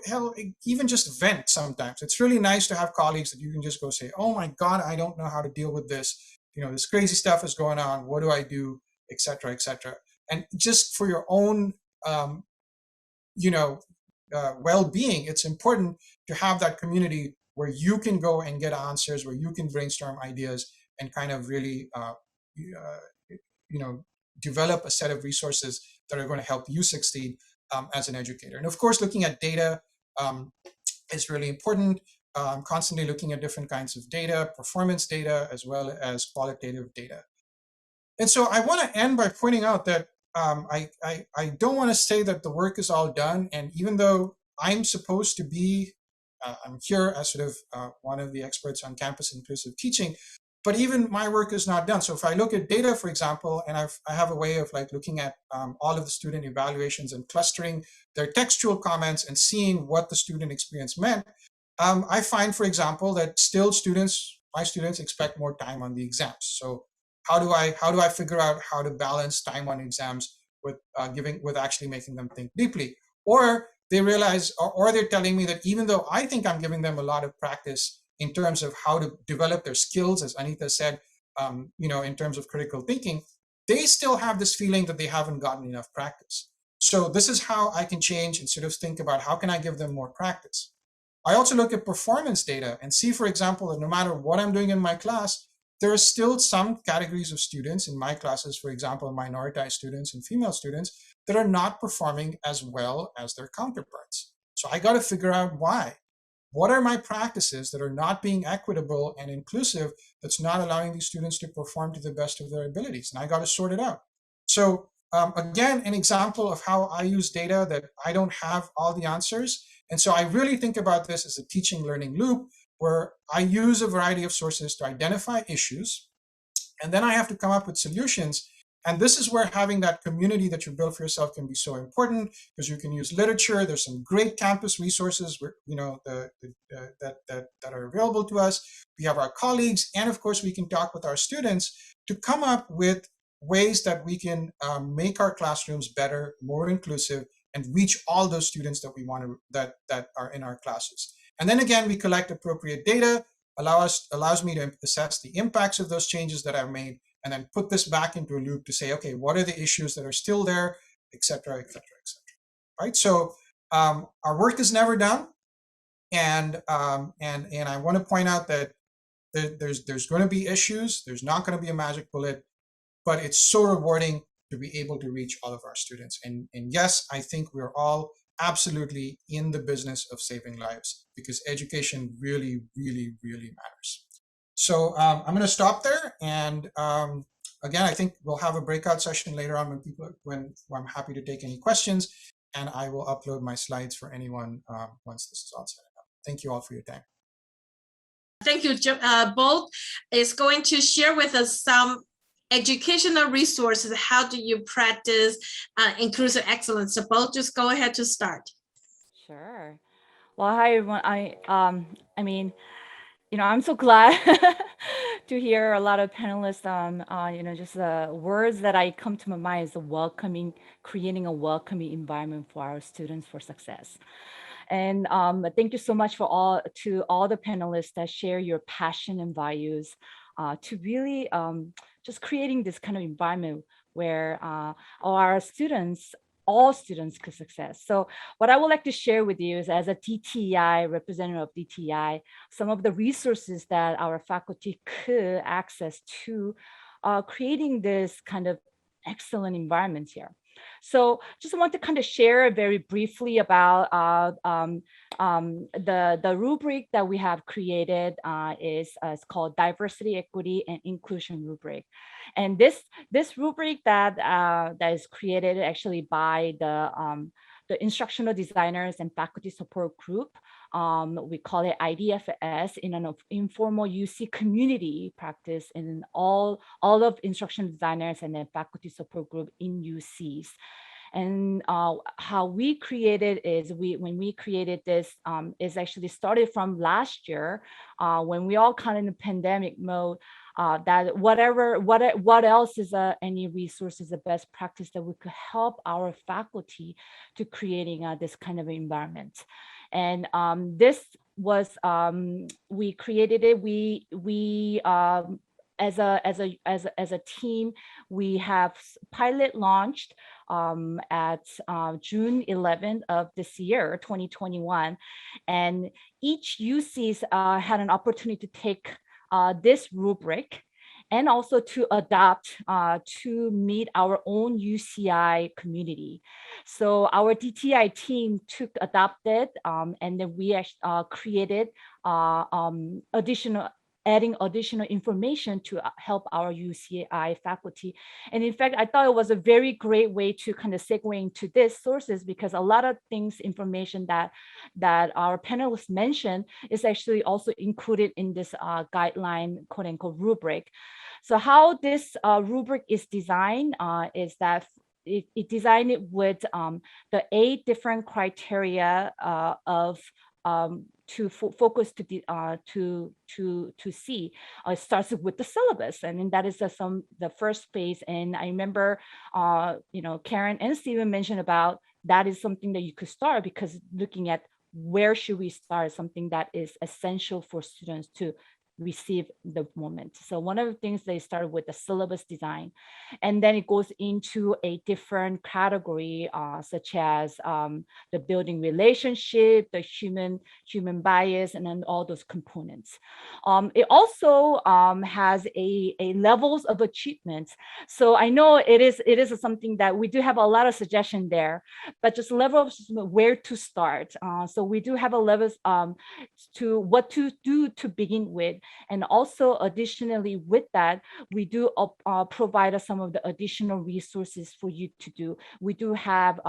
hell, even just vent sometimes. It's really nice to have colleagues that you can just go say, oh my God, I don't know how to deal with this. This crazy stuff is going on. What do I do? Et cetera, et cetera. And just for your own, well-being, it's important to have that community where you can go and get answers, where you can brainstorm ideas and kind of really, develop a set of resources that are going to help you succeed as an educator. And of course, looking at data is really important. Constantly looking at different kinds of data, performance data, as well as qualitative data. And so I want to end by pointing out that I don't want to say that the work is all done. And even though I'm supposed to be, I'm here as sort of one of the experts on campus inclusive teaching, but even my work is not done. So if I look at data, for example, and I have a way of looking at all of the student evaluations and clustering their textual comments and seeing what the student experience meant, I find, for example, that still my students expect more time on the exams. So how do I figure out how to balance time on exams with actually making them think deeply? Or they realize, or they're telling me that even though I think I'm giving them a lot of practice in terms of how to develop their skills, as Anita said, in terms of critical thinking, they still have this feeling that they haven't gotten enough practice. So this is how I can change and sort of think about how can I give them more practice. I also look at performance data and see, for example, that no matter what I'm doing in my class, there are still some categories of students in my classes, for example, minoritized students and female students, that are not performing as well as their counterparts. So I got to figure out why. What are my practices that are not being equitable and inclusive, that's not allowing these students to perform to the best of their abilities? And I got to sort it out. So again, an example of how I use data that I don't have all the answers. And so I really think about this as a teaching learning loop where I use a variety of sources to identify issues, and then I have to come up with solutions. And this is where having that community that you build for yourself can be so important, because you can use literature. There's some great campus resources that are available to us. We have our colleagues, and of course we can talk with our students to come up with ways that we can make our classrooms better, more inclusive, and reach all those students that we want to that are in our classes. And then again, we collect appropriate data, allows me to assess the impacts of those changes that I've made, and then put this back into a loop to say, okay, what are the issues that are still there, et cetera, et cetera, et cetera. Right? So our work is never done, and I want to point out that there's going to be issues. There's not going to be a magic bullet, but it's so rewarding to be able to reach all of our students. And yes, I think we're all absolutely in the business of saving lives, because education really, really, really matters. So I'm going to stop there. And again, I think we'll have a breakout session later on when I'm happy to take any questions. And I will upload my slides for anyone once this is all set up. Thank you all for your time. Thank you. Bolt is going to share with us some educational resources. How do you practice inclusive excellence? So Bolt, just go ahead to start. Sure. Well, hi everyone. I mean, I'm so glad to hear a lot of panelists. Just the words that I come to my mind is creating a welcoming environment for our students for success. And thank you so much to all the panelists that share your passion and values to really just creating this kind of environment where our students, all students could success. So what I would like to share with you is, as a DTI representative of DTI, some of the resources that our faculty could access to creating this kind of excellent environment here. So just want to kind of share very briefly about the rubric that we have created is called Diversity, Equity, and Inclusion rubric. And this rubric that is created actually by the instructional designers and faculty support group. We call it IDFS, in an informal UC community practice in all of instructional designers and then faculty support group in UCs. And how we created is when we created this is actually started from last year when we all kind of in the pandemic mode. That what else is any resources, the best practice that we could help our faculty to creating this kind of environment. And this was we created it. We as a team, we have pilot launched at June 11th of this year, 2021, and each UCs had an opportunity to take this rubric and also to adopt to meet our own UCI community. So our DTI team adopted and then we created adding additional information to help our UCI faculty. And in fact, I thought it was a very great way to kind of segue into this sources, because a lot of things, information that our panelists mentioned is actually also included in this guideline, quote unquote, rubric. So how this rubric is designed is that it designed it with the 8 different criteria of to focus to see. It starts with the syllabus, and then that is the first phase. And I remember, Karen and Stephen mentioned about that is something that you could start, because looking at where should we start, something that is essential for students to receive the moment. So one of the things they started with the syllabus design, and then it goes into a different category, such as the building relationship, the human bias, and then all those components. It also has a levels of achievements. So I know it is something that we do have a lot of suggestion there, but just level of where to start. So we do have a levels to what to do to begin with. And also additionally with that, we do provide some of the additional resources for you to do. We do have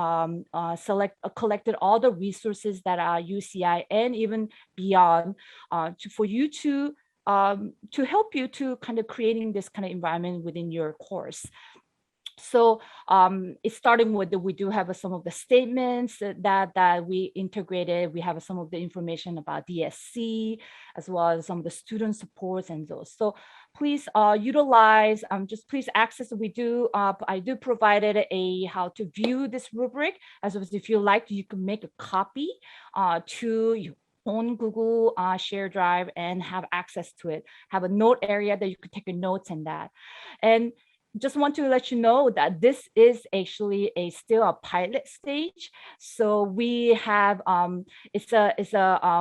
collected all the resources that are UCI and even beyond for you to help you to kind of creating this kind of environment within your course. So it's starting with we do have some of the statements that we integrated. We have some of the information about DSC, as well as some of the student supports and those. So please utilize, just please access. I do provided a how to view this rubric, as well as if you like, you can make a copy to your own Google Share Drive and have access to it. Have a note area that you could take your notes in that. And just want to let you know that this is actually still a pilot stage. So we have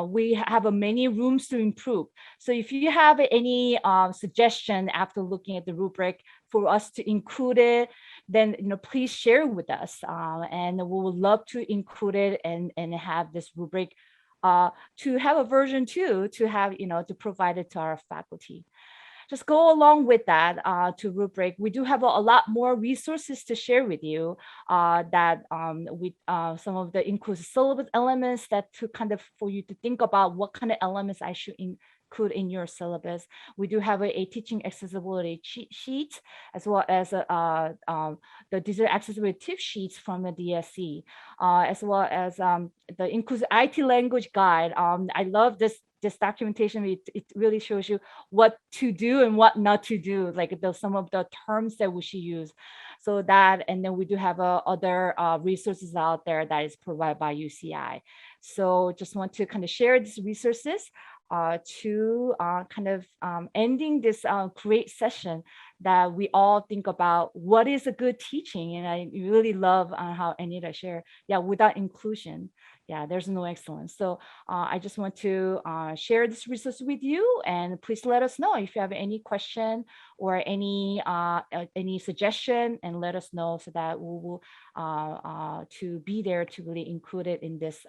we have many rooms to improve. So if you have any suggestion after looking at the rubric for us to include it, then please share with us, and we would love to include it and have this rubric to have a version 2 to have to provide it to our faculty. Just go along with that to rubric. We do have a lot more resources to share with you that with some of the inclusive syllabus elements that to kind of for you to think about what kind of elements I should include in your syllabus. We do have a teaching accessibility cheat sheet, as well as the digital accessibility tip sheets from the DSC, as well as the inclusive IT language guide. I love this documentation. It really shows you what to do and what not to do, like some of the terms that we should use. So that, and then we do have other resources out there that is provided by UCI. So just want to kind of share these resources to kind of ending this great session that we all think about what is a good teaching. And I really love how Anita shared, without inclusion, there's no excellence. So I just want to share this resource with you, and please let us know if you have any question or any suggestion, and let us know so that we will to be there to really include it in this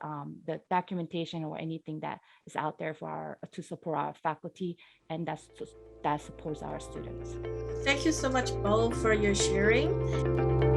the documentation or anything that is out there for to support our faculty, and that supports our students. Thank you so much, Bo, for your sharing.